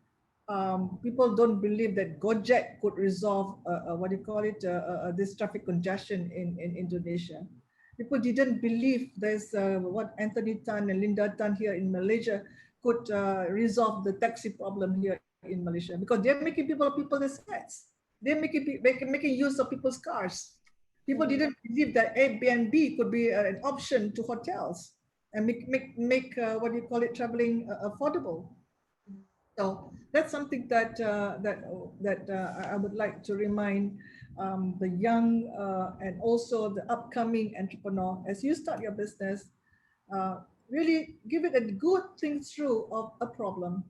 people don't believe that Gojek could resolve what do you call it, this traffic congestion in Indonesia. People didn't believe there's what Anthony Tan and Linda Tan here in Malaysia could resolve the taxi problem here in Malaysia, because they're making people's pets. They're making use of people's cars. People didn't believe that Airbnb could be an option to hotels and make what do you call it, traveling affordable. So that's something that I would like to remind the young and also the upcoming entrepreneur. As you start your business, really give it a good think through of a problem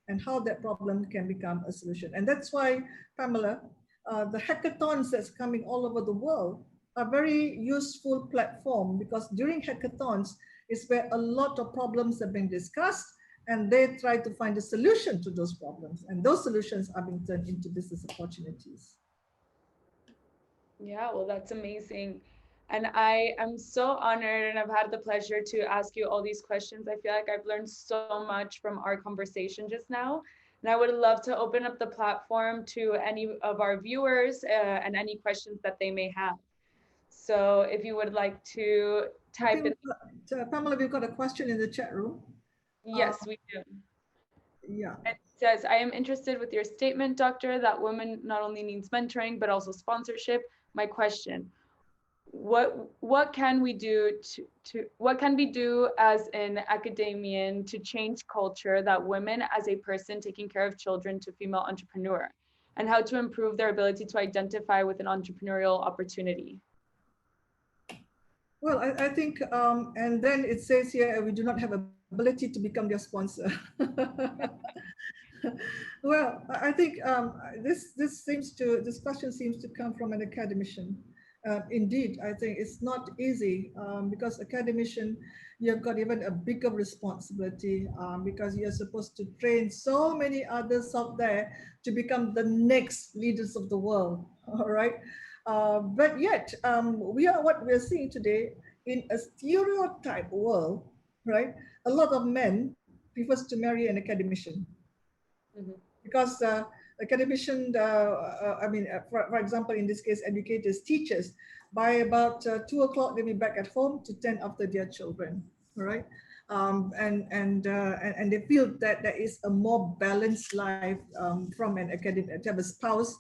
and how that problem can become a solution. And that's why, Pamela, the hackathons that's coming all over the world are very useful platform, because during hackathons is where a lot of problems are being discussed, and they try to find a solution to those problems, and those solutions are being turned into business opportunities. Yeah, well, that's amazing. And I am so honored, and I've had the pleasure to ask you all these questions. I feel like I've learned so much from our conversation just now. And I would love to open up the platform to any of our viewers and any questions that they may have. So if you would like to type in. Pamela, we've got a question in the chat room. Yes, we do. Yeah. It says, I am interested with your statement, Doctor, that women not only needs mentoring, but also sponsorship. My question, what can we do what can we do as an academician to change culture that women as a person taking care of children to female entrepreneur, and how to improve their ability to identify with an entrepreneurial opportunity? Well, I think, and then it says here, we do not have ability to become their sponsor. Well, I think this question seems to come from an academician. Indeed, I think it's not easy because academician, you've got even a bigger responsibility because you're supposed to train so many others out there to become the next leaders of the world. All right. But yet, what we're seeing today in a stereotype world, right? A lot of men prefers to marry an academician. Because academician, for example, in this case, educators, teachers, by about 2 o'clock, they'll be back at home to 10 after their children, all right? And they feel that there is a more balanced life from an academic, to have a spouse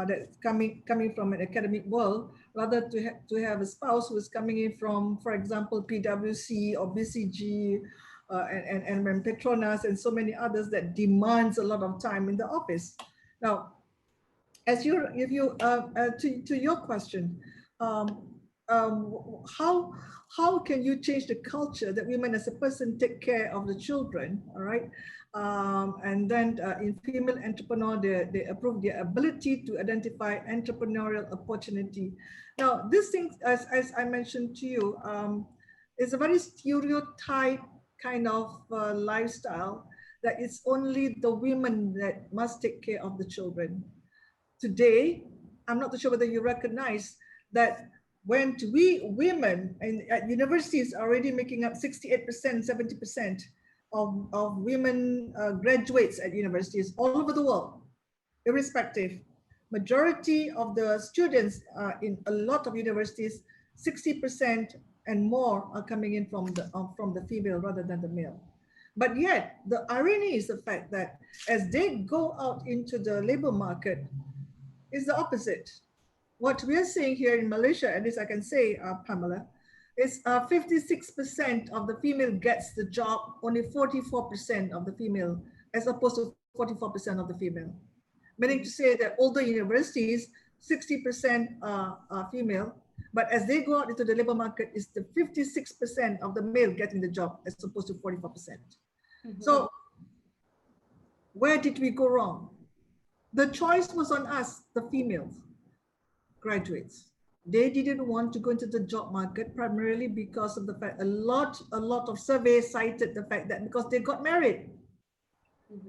that's coming from an academic world, rather to have a spouse who is coming in from, for example, PwC or BCG, and Petronas and so many others that demands a lot of time in the office. Now, to your question, how can you change the culture that women as a person take care of the children, all right? And then in female entrepreneur, they approve their ability to identify entrepreneurial opportunity. Now, this thing, as I mentioned to you, is a very stereotype kind of lifestyle that it's only the women that must take care of the children. Today, I'm not too sure whether you recognize that when we women at universities are already making up 68%, 70% of women graduates at universities all over the world, irrespective. Majority of the students in a lot of universities, 60% and more are coming in from the female rather than the male. But yet, the irony is the fact that as they go out into the labor market, it's the opposite. What we're seeing here in Malaysia, at least I can say, Pamela, is 56% of the female gets the job, only 44% of the female, as opposed to 44% of the female. Meaning to say that older universities, 60% are female, but as they go out into the labor market, it's the 56% of the male getting the job as opposed to 44%. So where did we go wrong? The choice was on us, the females, graduates. They didn't want to go into the job market primarily because of the fact a lot of surveys cited the fact that because they got married.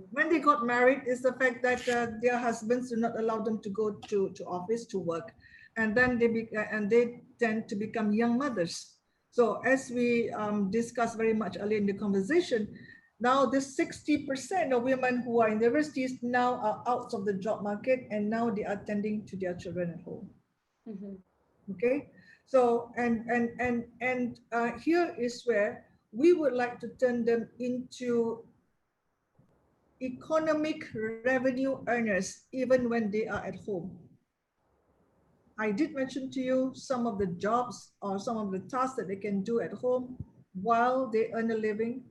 When they got married is the fact that their husbands do not allow them to go to office to work. And then they tend to become young mothers. So as we discussed very much earlier in the conversation, now this 60% of women who are in universities now are out of the job market and now they are tending to their children at home. Okay, so and here is where we would like to turn them into economic revenue earners even when they are at home. I did mention to you some of the jobs or some of the tasks that they can do at home while they earn a living.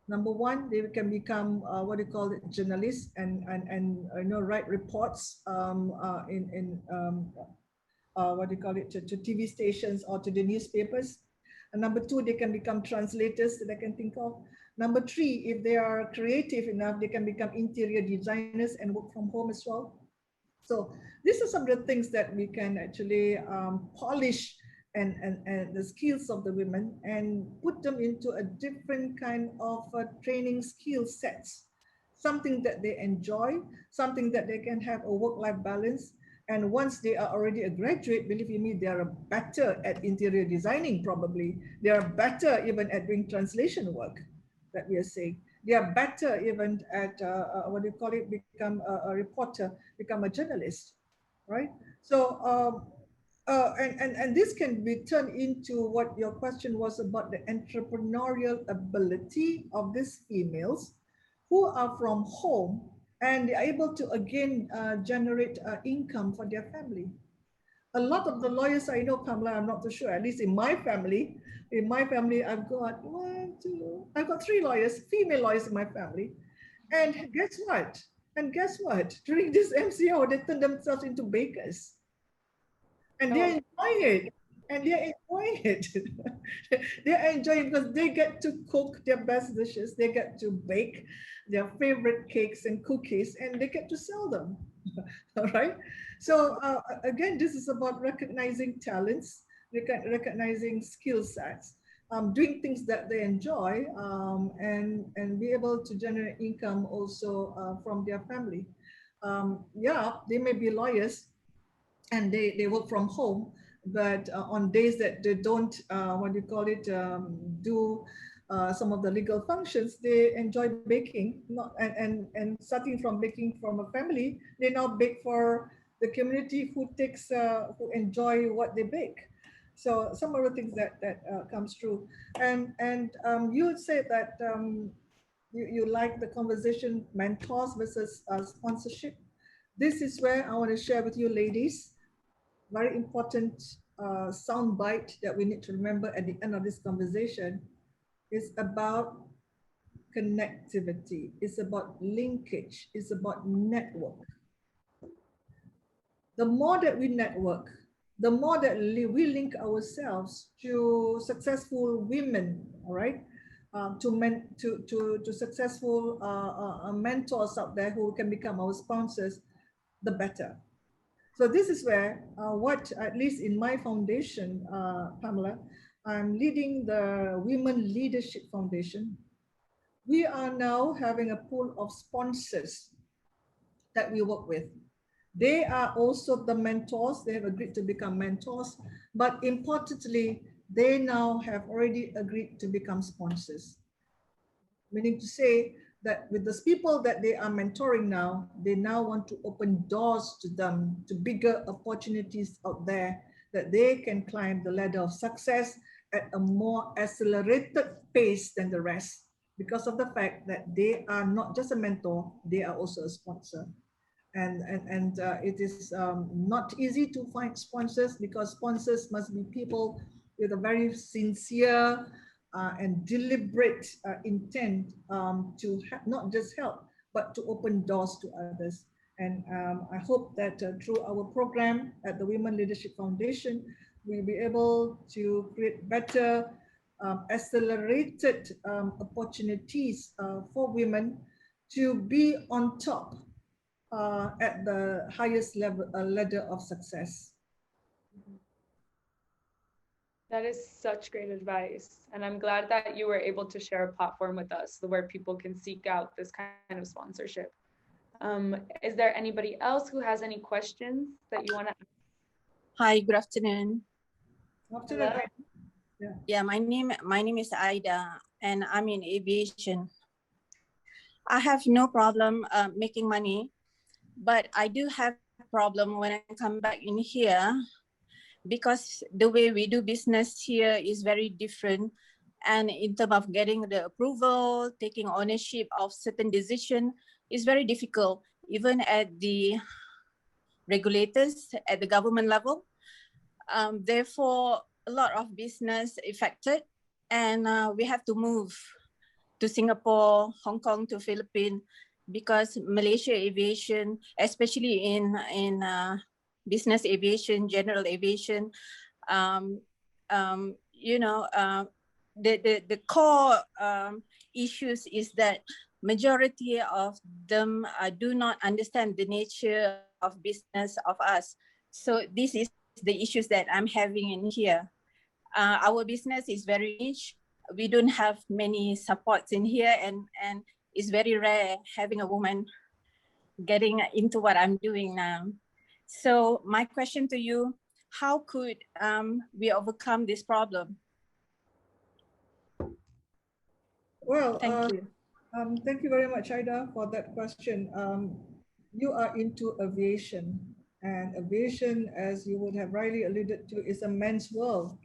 Number one, they can become what do you call it, journalists and write reports what do you call it, to TV stations or to the newspapers. And number two, they can become translators that I can think of. Number three, if they are creative enough, they can become interior designers and work from home as well. So these are some of the things that we can actually polish and the skills of the women and put them into a different kind of training skill sets, something that they enjoy, something that they can have a work-life balance. And once they are already a graduate, believe you me, they are better at interior designing probably. They are better even at doing translation work that we are saying. They are better even at, what do you call it, become a reporter, become a journalist, right? So, and this can be turned into what your question was about, the entrepreneurial ability of these females who are from home and they're able to again generate income for their family. A lot of the lawyers I know, Pamela, I'm not too sure, at least in my family, I've got I've got 3 lawyers, female lawyers in my family. And guess what? During this MCO, they turned themselves into bakers. And they're enjoying it. They're enjoying it because they get to cook their best dishes. They get to bake their favorite cakes and cookies, and they get to sell them. All right. So again, this is about recognizing talents, recognizing skill sets, doing things that they enjoy, and be able to generate income also from their family. Yeah, they may be lawyers, and they work from home, but on days that they don't, what do you call it, do some of the legal functions, they enjoy baking. And starting from baking from a family, they now bake for the community who enjoy what they bake. So some of the things that comes true. And you would say that you like the conversation, mentors versus sponsorship. This is where I want to share with you, ladies, very important sound bite that we need to remember at the end of this conversation is about connectivity. It's about linkage. It's about network. The more that we network, the more that we link ourselves to successful women, all right, to successful mentors out there who can become our sponsors, the better. So this is where what, at least in my foundation, Pamela, I'm leading the Women Leadership Foundation. we are now having a pool of sponsors that we work with. They are also the mentors. They have agreed to become mentors, but importantly, they now have already agreed to become sponsors. Meaning to say that with those people that they are mentoring now, they now want to open doors to them, to bigger opportunities out there that they can climb the ladder of success at a more accelerated pace than the rest because of the fact that they are not just a mentor, they are also a sponsor. And it is not easy to find sponsors because sponsors must be people with a very sincere and deliberate intent to not just help, but to open doors to others. And I hope that through our program at the Women Leadership Foundation, we'll be able to create better accelerated opportunities for women to be on top at the highest level ladder of success. That is such great advice. And I'm glad that you were able to share a platform with us where people can seek out this kind of sponsorship. Is there anybody else who has any questions that you want to ask? Hi, good afternoon. Afternoon. Yeah, my name is Aida, and I'm in aviation. I have no problem making money, but I do have problem when I come back in here because the way we do business here is very different. And in terms of getting the approval, taking ownership of certain decision is very difficult, even at the regulators at the government level. Therefore, a lot of business affected, and we have to move to Singapore, Hong Kong, to Philippines, because Malaysia aviation, especially in business aviation, general aviation, the core issues is that majority of them do not understand the nature of business of us. So this is the issues that I'm having in here. Our business is very niche. We don't have many supports in here, and it's very rare having a woman getting into what I'm doing now. So my question to you, how could we overcome this problem? Well, thank you. Thank you very much, Aida, for that question. You are into aviation, and aviation, as you would have rightly alluded to, is a men's world.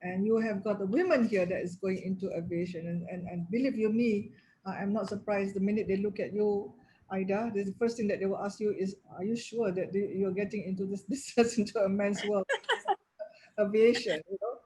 And you have got the women here that is going into aviation. And believe you me, I'm not surprised the minute they look at you, Aida, the first thing that they will ask you is, are you sure that you're getting into this business, into a men's world? Aviation, you know?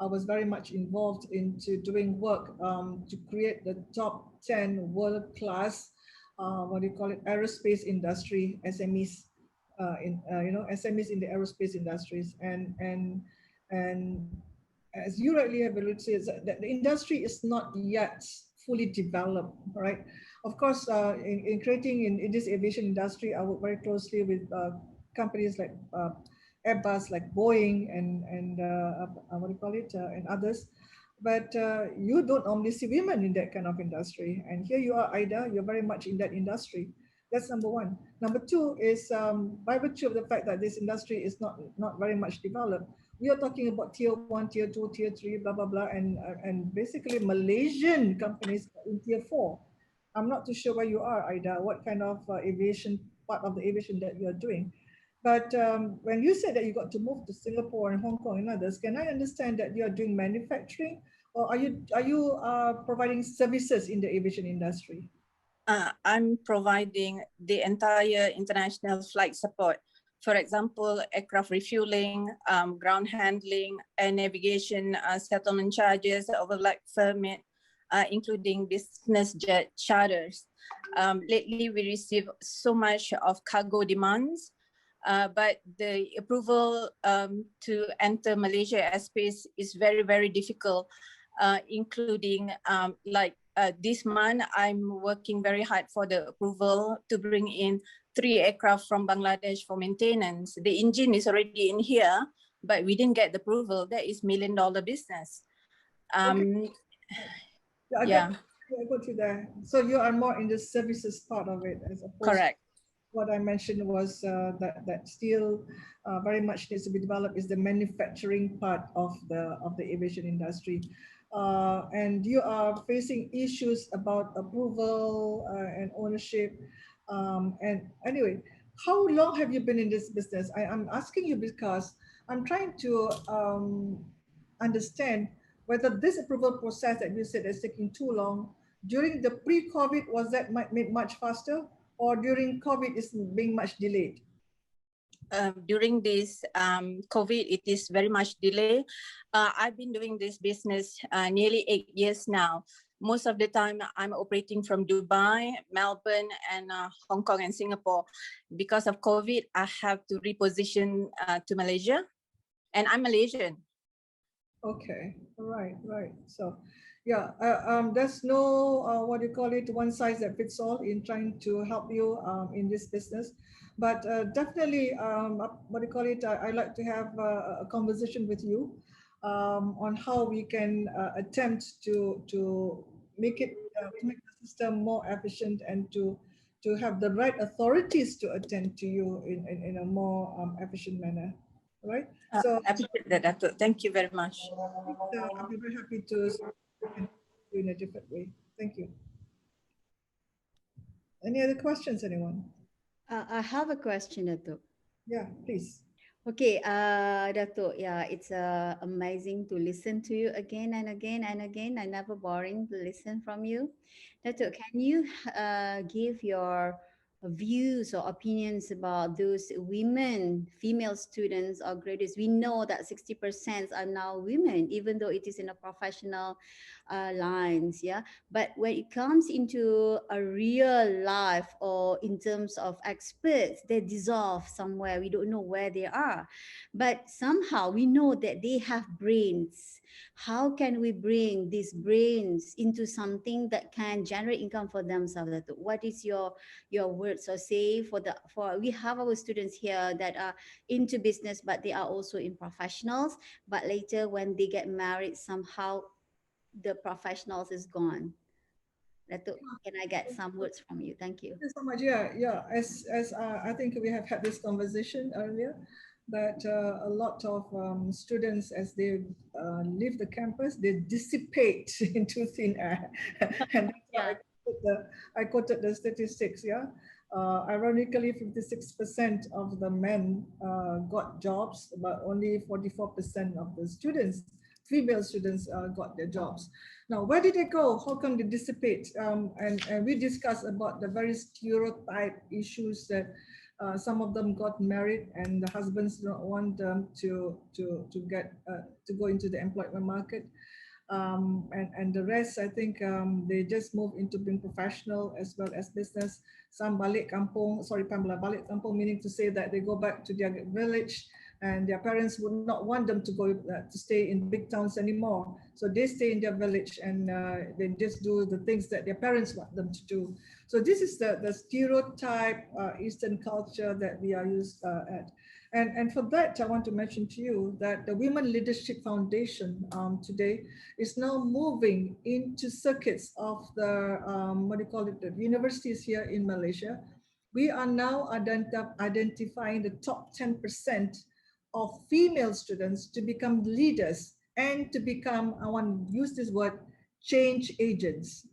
I was very much involved into doing work to create the top 10 world-class, what do you call it, aerospace industry, SMEs, SMEs in the aerospace industries. And as you rightly have alluded to, that the industry is not yet fully developed, right? Of course, in creating in this aviation industry, I work very closely with companies like Airbus, like Boeing, and what do you call it, and others. But you don't normally see women in that kind of industry. And here you are, Aida, you're very much in that industry. That's number one. Number two is by virtue of the fact that this industry is not very much developed, we are talking about tier 1, tier 2, tier 3, blah, blah, blah, and basically Malaysian companies in tier 4. I'm not too sure where you are, Aida, what kind of aviation, part of the aviation that you're doing. But when you said that you got to move to Singapore and Hong Kong and others, can I understand that you are doing manufacturing, or are you providing services in the aviation industry? I'm providing the entire international flight support. For example, aircraft refueling, ground handling, and navigation settlement charges, overflight permit, including business jet charters. Lately, we receive so much of cargo demands. but the approval to enter Malaysia airspace is very, very difficult, including this month, I'm working very hard for the approval to bring in 3 aircraft from Bangladesh for maintenance. The engine is already in here, but we didn't get the approval. That is $1 million business. Okay. Yeah, I got you there. So you are more in the services part of it, as opposed correct. what I mentioned was that still very much needs to be developed is the manufacturing part of the aviation industry, and you are facing issues about approval and ownership. And anyway, how long have you been in this business? I'm asking you because I'm trying to understand whether this approval process that you said is taking too long during the pre-COVID, was that made much faster? Or during COVID is being much delayed? During this COVID, it is very much delayed. I've been doing this business nearly 8 years now. Most of the time, I'm operating from Dubai, Melbourne, and Hong Kong and Singapore. Because of COVID, I have to reposition to Malaysia, and I'm Malaysian. Okay, right. So, yeah, there's no what do you call it, one size that fits all in trying to help you in this business, but definitely what do you call it? I like to have a conversation with you on how we can attempt to make it to make the system more efficient and to have the right authorities to attend to you in a more efficient manner, right? So. I appreciate that, Datuk. Thank you very much. I'll be very happy to do in a different way. Thank you. Any other questions, anyone? I have a question, Datuk. Yeah, please. Okay, Datuk, yeah, it's amazing to listen to you again and again and again. I never boring to listen from you. Datuk, can you give your views or opinions about those women, female students or graduates? We know that 60% are now women, even though it is in a professional lines, yeah. But when it comes into a real life or in terms of experts, they dissolve somewhere. We don't know where they are, but somehow we know that they have brains. How can we bring these brains into something that can generate income for themselves? What is your words or say for we have our students here that are into business, but they are also in professionals, but later when they get married, somehow the professionals is gone. Datuk, can I get some words from you? Thank you. Thank you so much. Yeah. As I think we have had this conversation earlier, that a lot of students, as they leave the campus, they dissipate into thin air, and that's why I quoted the statistics. Yeah. Ironically, 56% of the men got jobs, but only 44% of the students, female students, got their jobs. Now, where did they go? How come they dissipate? And we discussed about the very stereotype issues that some of them got married and the husbands don't want them to go into the employment market. And the rest, I think they just move into being professional as well as business. Some balik kampung, sorry, Pamela, balik kampung, meaning to say that they go back to their village and their parents would not want them to go to stay in big towns anymore. So they stay in their village and they just do the things that their parents want them to do. So this is the stereotype Eastern culture that we are used at. And for that, I want to mention to you that the Women Leadership Foundation today is now moving into circuits of the, the universities here in Malaysia. We are now identifying the top 10% of female students to become leaders and to become, I want to use this word, change agents.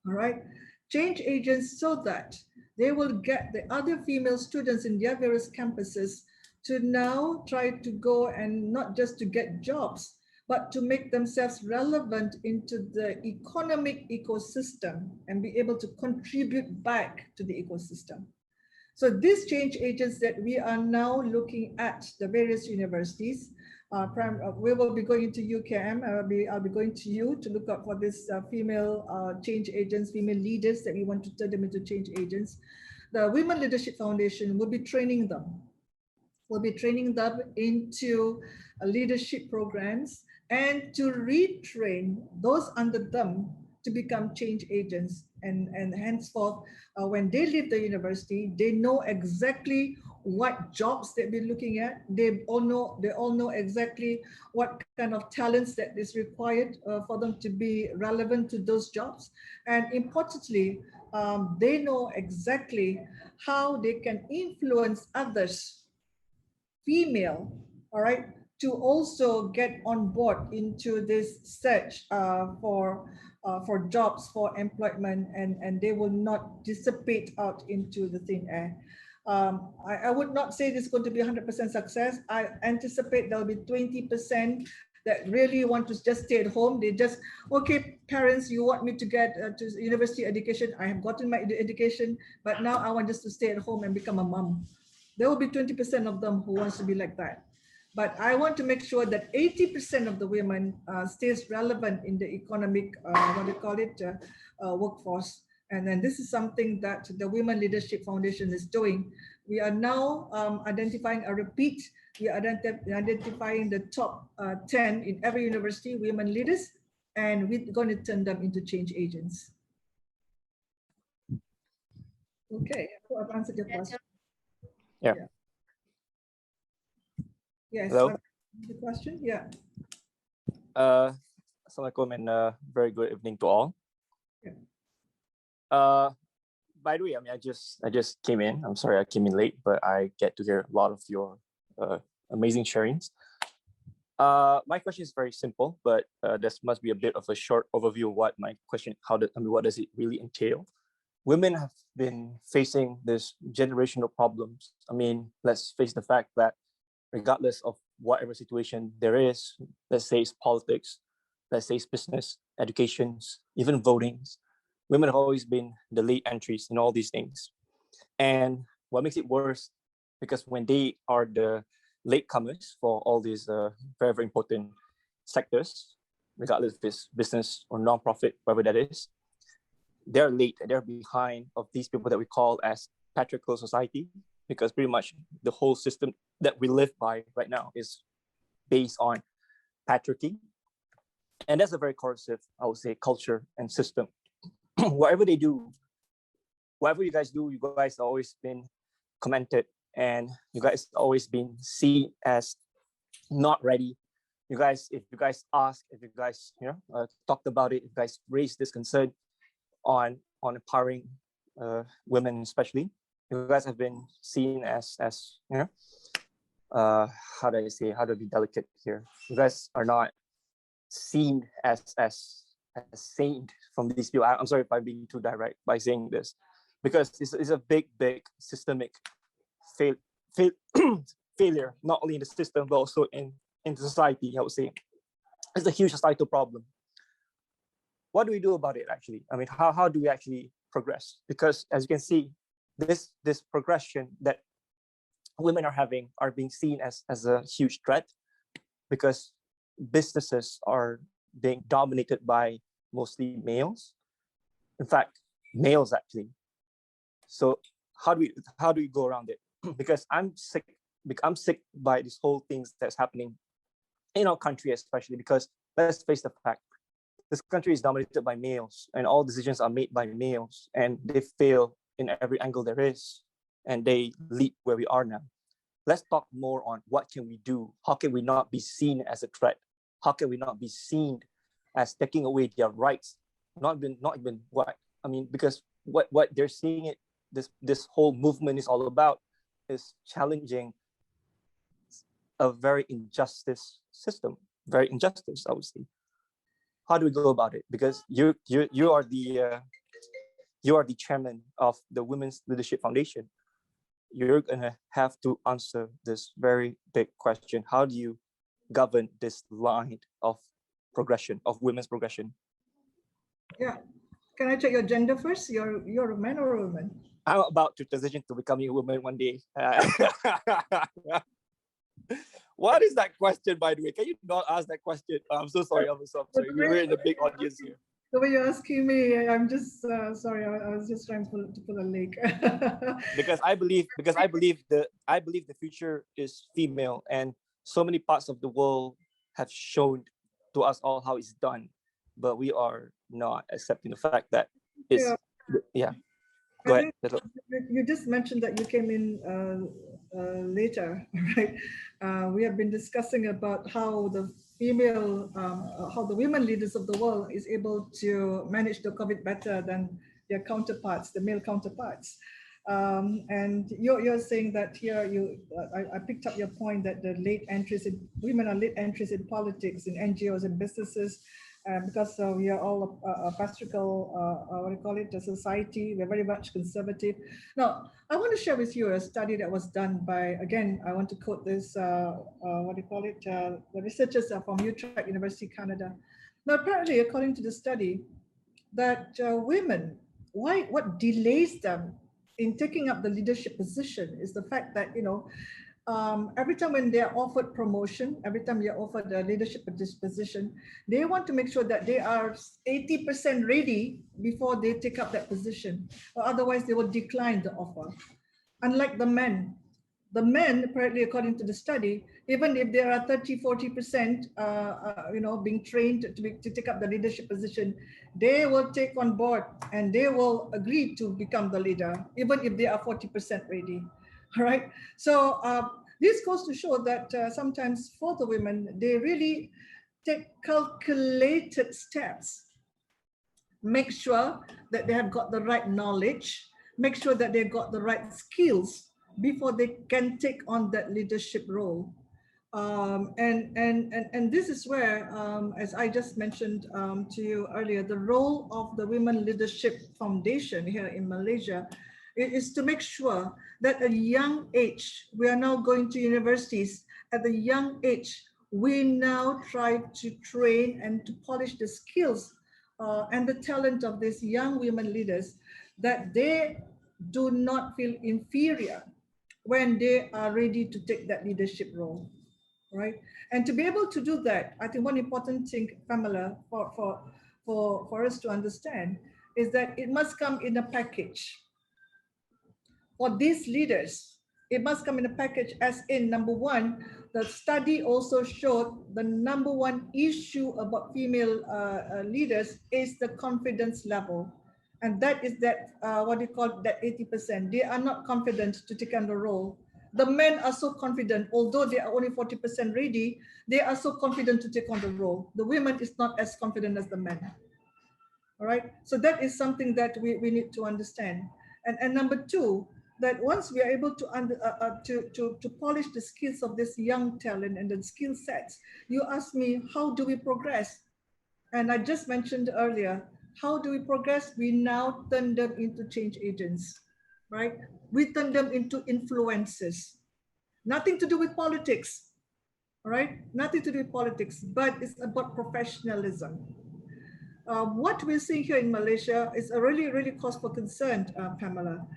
All right, change agents, so that they will get the other female students in their various campuses to now try to go and not just to get jobs, but to make themselves relevant into the economic ecosystem and be able to contribute back to the ecosystem. So these change agents that we are now looking at the various universities, we will be going into UKM. I'll be going to you to look up for this female change agents, female leaders that we want to turn them into change agents. the Women Leadership Foundation will be training them. We'll be training them into leadership programs and to retrain those under them to become change agents. And henceforth, when they leave the university, they know exactly what jobs they'll be looking at. They all know exactly what kind of talents that is required for them to be relevant to those jobs. And importantly, they know exactly how they can influence others, female, all right, to also get on board into this search for jobs, for employment, and they will not dissipate out into the thin air. I would not say this is going to be 100% success. I anticipate there'll be 20% that really want to just stay at home. They just, okay, parents, you want me to get to university education. I have gotten my education, but now I want just to stay at home and become a mom. There will be 20% of them who wants to be like that. But I want to make sure that 80% of the women stays relevant in the economic, workforce. And then this is something that the Women Leadership Foundation is doing. We are now identifying a repeat. We are identifying the top 10 in every university, women leaders, and we're going to turn them into change agents. Okay, I've answered your question. Yeah. Yes. Hello. The question? Yeah. Assalamualaikum and very good evening to all. Yeah. By the way, I mean I just came in. I'm sorry I came in late, but I get to hear a lot of your amazing sharings. My question is very simple, but this must be a bit of a short overview of what my question. What does it really entail? Women have been facing this generational problems. I mean, let's face the fact that regardless of whatever situation there is, let's say it's politics, let's say it's business, educations, even votings, women have always been the late entries in all these things. And what makes it worse, because when they are the latecomers for all these very, very important sectors, regardless if it's business or nonprofit, whatever that is, they're late, they're behind of these people that we call as patriarchal society, because pretty much the whole system that we live by right now is based on patriarchy. And that's a very corrosive, I would say, culture and system. Whatever they do, whatever you guys do, you guys have always been commented, and you guys always been seen as not ready. You guys, if you guys ask, if you guys talked about it, if you guys raised this concern on empowering women, especially, you guys have been seen as how do I be delicate here? You guys are not seen as saint from these people. I'm sorry if I'm being too direct by saying this, because it's a big systemic failure, not only in the system but also in society. I would say it's a huge societal problem. What do we do about it, actually? I mean, how do we actually progress? Because as you can see, this progression that women are having are being seen as a huge threat, because businesses are being dominated by mostly males. In fact, males actually. So how do we go around it? Because I'm sick by this whole things that's happening in our country, especially because let's face the fact, this country is dominated by males, and all decisions are made by males, and they fail in every angle there is, and they lead where we are now. Let's talk more on what can we do. How can we not be seen as a threat? How can we not be seen as taking away their rights? Not even what I mean, because what they're seeing it, this whole movement is all about is challenging a very injustice system, very injustice, I would say. How do we go about it? Because you are the chairman of the Women's Leadership Foundation. You're gonna have to answer this very big question. How do you govern this line of progression, of women's progression? Yeah. Can I check your gender first? You're a man or a woman? I'm about to transition to becoming a woman one day. What is that question, by the way? Can you not ask that question? I'm so sorry. I'm so sorry. We're in a big audience here. The way you're asking me, I'm just sorry. I was just trying to pull a leg. Because I believe the future is female, and so many parts of the world have shown to us all how it's done, but we are not accepting the fact that it's Yeah, yeah. I Go ahead. think you just mentioned that you came in later, right? We have been discussing about how the how the women leaders of the world is able to manage the COVID better than their counterparts, the male counterparts. And you're saying that here I picked up your point that the late entries in women are late entries in politics, in NGOs and businesses, because we are all a patriarchal, what do you call it, a society. We're very much conservative. Now, I want to share with you a study that was done by, again, I want to quote this, what do you call it, the researchers are from Utrecht University, Canada. Now, apparently, according to the study, that women, what delays them in taking up the leadership position is the fact that, every time when they're offered promotion, every time you're offered a leadership position, they want to make sure that they are 80% ready before they take up that position, or otherwise they will decline the offer. Unlike the men, apparently, according to the study, even if there are 30-40%, being trained to take up the leadership position, they will take on board and they will agree to become the leader, even if they are 40% ready. All right. So this goes to show that sometimes for the women, they really take calculated steps, make sure that they have got the right knowledge, make sure that they've got the right skills before they can take on that leadership role. And this is where, as I just mentioned to you earlier, the role of the Women Leadership Foundation here in Malaysia is to make sure that at a young age, we are now going to universities, at a young age, we now try to train and to polish the skills and the talent of these young women leaders, that they do not feel inferior when they are ready to take that leadership role, right? And to be able to do that, I think one important thing, Pamela, for us to understand is that it must come in a package. For these leaders, it must come in a package, as in, number one, the study also showed the number one issue about female leaders is the confidence level. And that is that, what do you call that 80%. They are not confident to take on the role. The men are so confident, although they are only 40% ready, they are so confident to take on the role. The women is not as confident as the men. All right, so that is something that we need to understand. And number two, that once we are able to polish the skills of this young talent and the skill sets, you ask me, how do we progress? And I just mentioned earlier, how do we progress? We now turn them into change agents, right? We turn them into influencers. Nothing to do with politics, all right? Nothing to do with politics, but it's about professionalism. What we're seeing here in Malaysia is a really cause for concern, Pamela.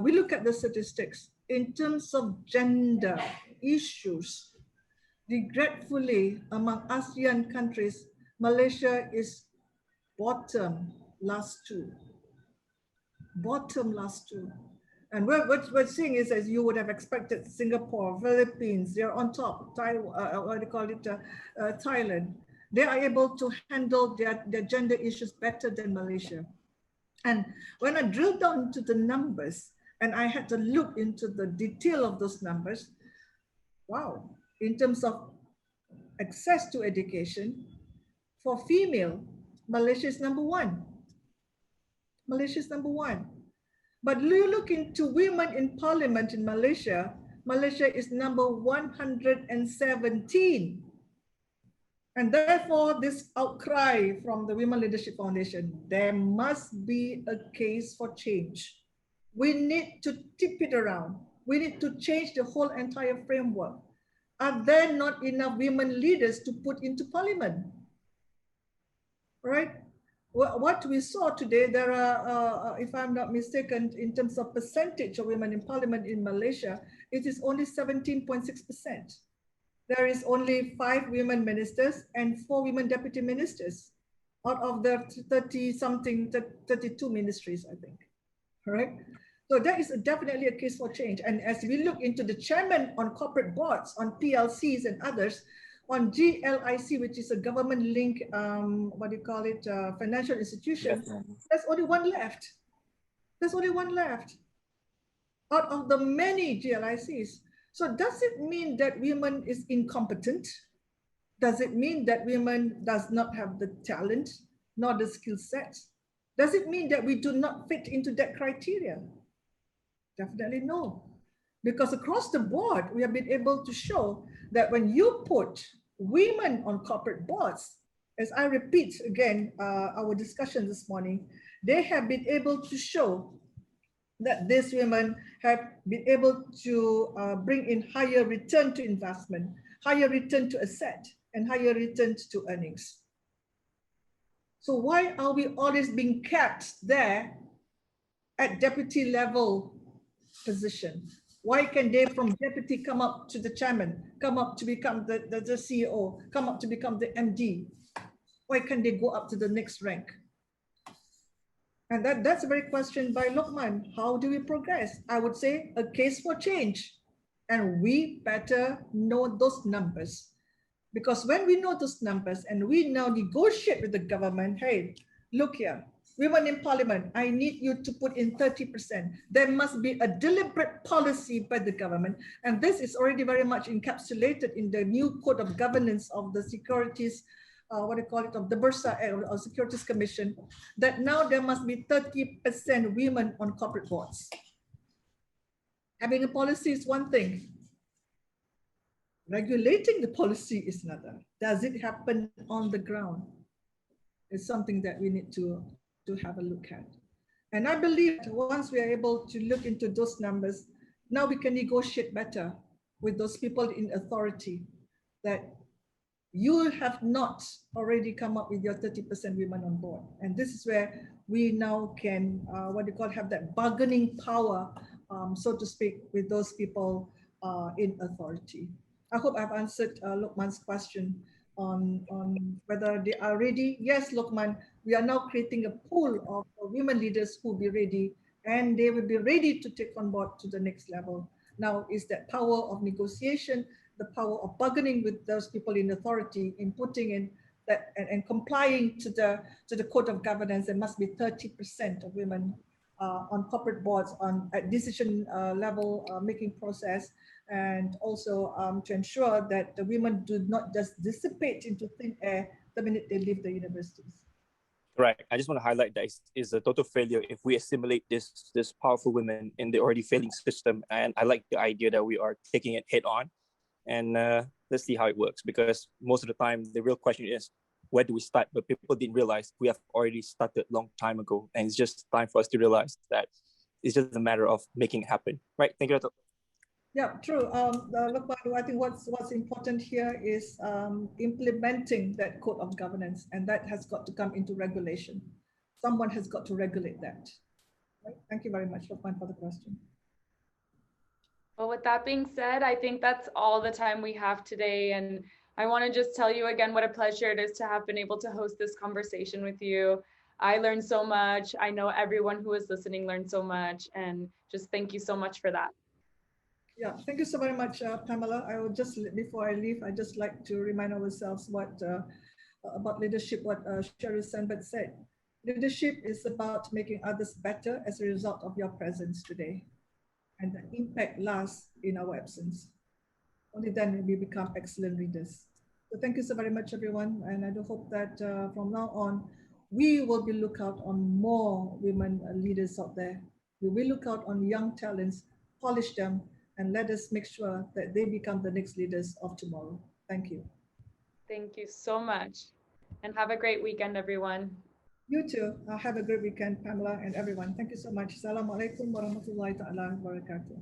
We look at the statistics in terms of gender issues. Regretfully, among ASEAN countries, Malaysia is bottom last two. Bottom last two. And what we're seeing is, as you would have expected, Singapore, Philippines, they're on top. What do you call it? Thailand. They are able to handle their gender issues better than Malaysia. And when I drilled down into the numbers and I had to look into the detail of those numbers, wow, in terms of access to education, for female, Malaysia is number one. Malaysia is number one. But you look into women in parliament in Malaysia, Malaysia is number 117. And therefore, this outcry from the Women Leadership Foundation, there must be a case for change. We need to tip it around. We need to change the whole entire framework. Are there not enough women leaders to put into parliament? Right? What we saw today, there are, if I'm not mistaken, in terms of percentage of women in parliament in Malaysia, it is only 17.6%. There is only 5 women ministers and 4 women deputy ministers. out of the 30 something, 32 ministries, I think. All right. So that is definitely a case for change. And as we look into the chairman on corporate boards, on PLCs and others, on GLIC, which is a government link, what do you call it, financial institution, there's only one left. There's only one left out of the many GLICs. So does it mean that women is incompetent? Does it mean that women does not have the talent nor the skill set? Does it mean that we do not fit into that criteria? Definitely no. Because across the board, we have been able to show that when you put women on corporate boards, as I repeat again, our discussion this morning, they have been able to show that these women have been able to bring in higher return to investment, higher return to asset, and higher return to earnings. So why are we always being kept there at deputy level position? Why can they from deputy come up to the chairman, come up to become the CEO, come up to become the MD? Why can't they go up to the next rank? And that's a very question by Lokman. How do we progress? I would say a case for change. And we better know those numbers. Because when we know those numbers and we now negotiate with the government, hey, look here, women in parliament, I need you to put in 30%. There must be a deliberate policy by the government. And this is already very much encapsulated in the new code of governance of the securities, what do you call it, of the Bursa or Securities Commission, that now there must be 30% women on corporate boards. Having a policy is one thing. Regulating the policy is another. Does it happen on the ground? It's something that we need to have a look at. And I believe once we are able to look into those numbers, now we can negotiate better with those people in authority that you have not already come up with your 30% women on board. And this is where we now can, what do you call, have that bargaining power, so to speak, with those people in authority. I hope I've answered Lokman's question on whether they are ready. Yes, Lokman, we are now creating a pool of women leaders who will be ready, and they will be ready to take on board to the next level. Now, is that power of negotiation, the power of bargaining with those people in authority, in putting in that and complying to the code of governance. There must be 30% of women on corporate boards, on at decision level making process, and also to ensure that the women do not just dissipate into thin air the minute they leave the universities. Right. I just want to highlight that it's a total failure if we assimilate this powerful women in the already failing system. And I like the idea that we are taking it head on, and let's see how it works. Because most of the time, the real question is, where do we start? But people didn't realize we have already started a long time ago, and it's just time for us to realize that it's just a matter of making it happen. Right? Thank you, Datuk. Yeah, true. Look, I think what's important here is implementing that code of governance, and that has got to come into regulation. Someone has got to regulate that. Right? Thank you very much, Lokman, for the question. Well, with that being said, I think that's all the time we have today. And I want to just tell you again what a pleasure it is to have been able to host this conversation with you. I learned so much. I know everyone who is listening learned so much. And just thank you so much for that. Yeah, thank you so very much, Pamela. I will just, before I leave, I just like to remind ourselves about leadership, what Sheryl Sandberg said. Leadership is about making others better as a result of your presence today. And the impact lasts in our absence. Only then will we become excellent leaders. So thank you so very much, everyone. And I do hope that from now on, we will be lookout on more women leaders out there. We will look out on young talents, polish them, and let us make sure that they become the next leaders of tomorrow. Thank you. Thank you so much. And have a great weekend, everyone. You too. Have a great weekend, Pamela and everyone. Thank you so much. Assalamualaikum warahmatullahi wabarakatuh.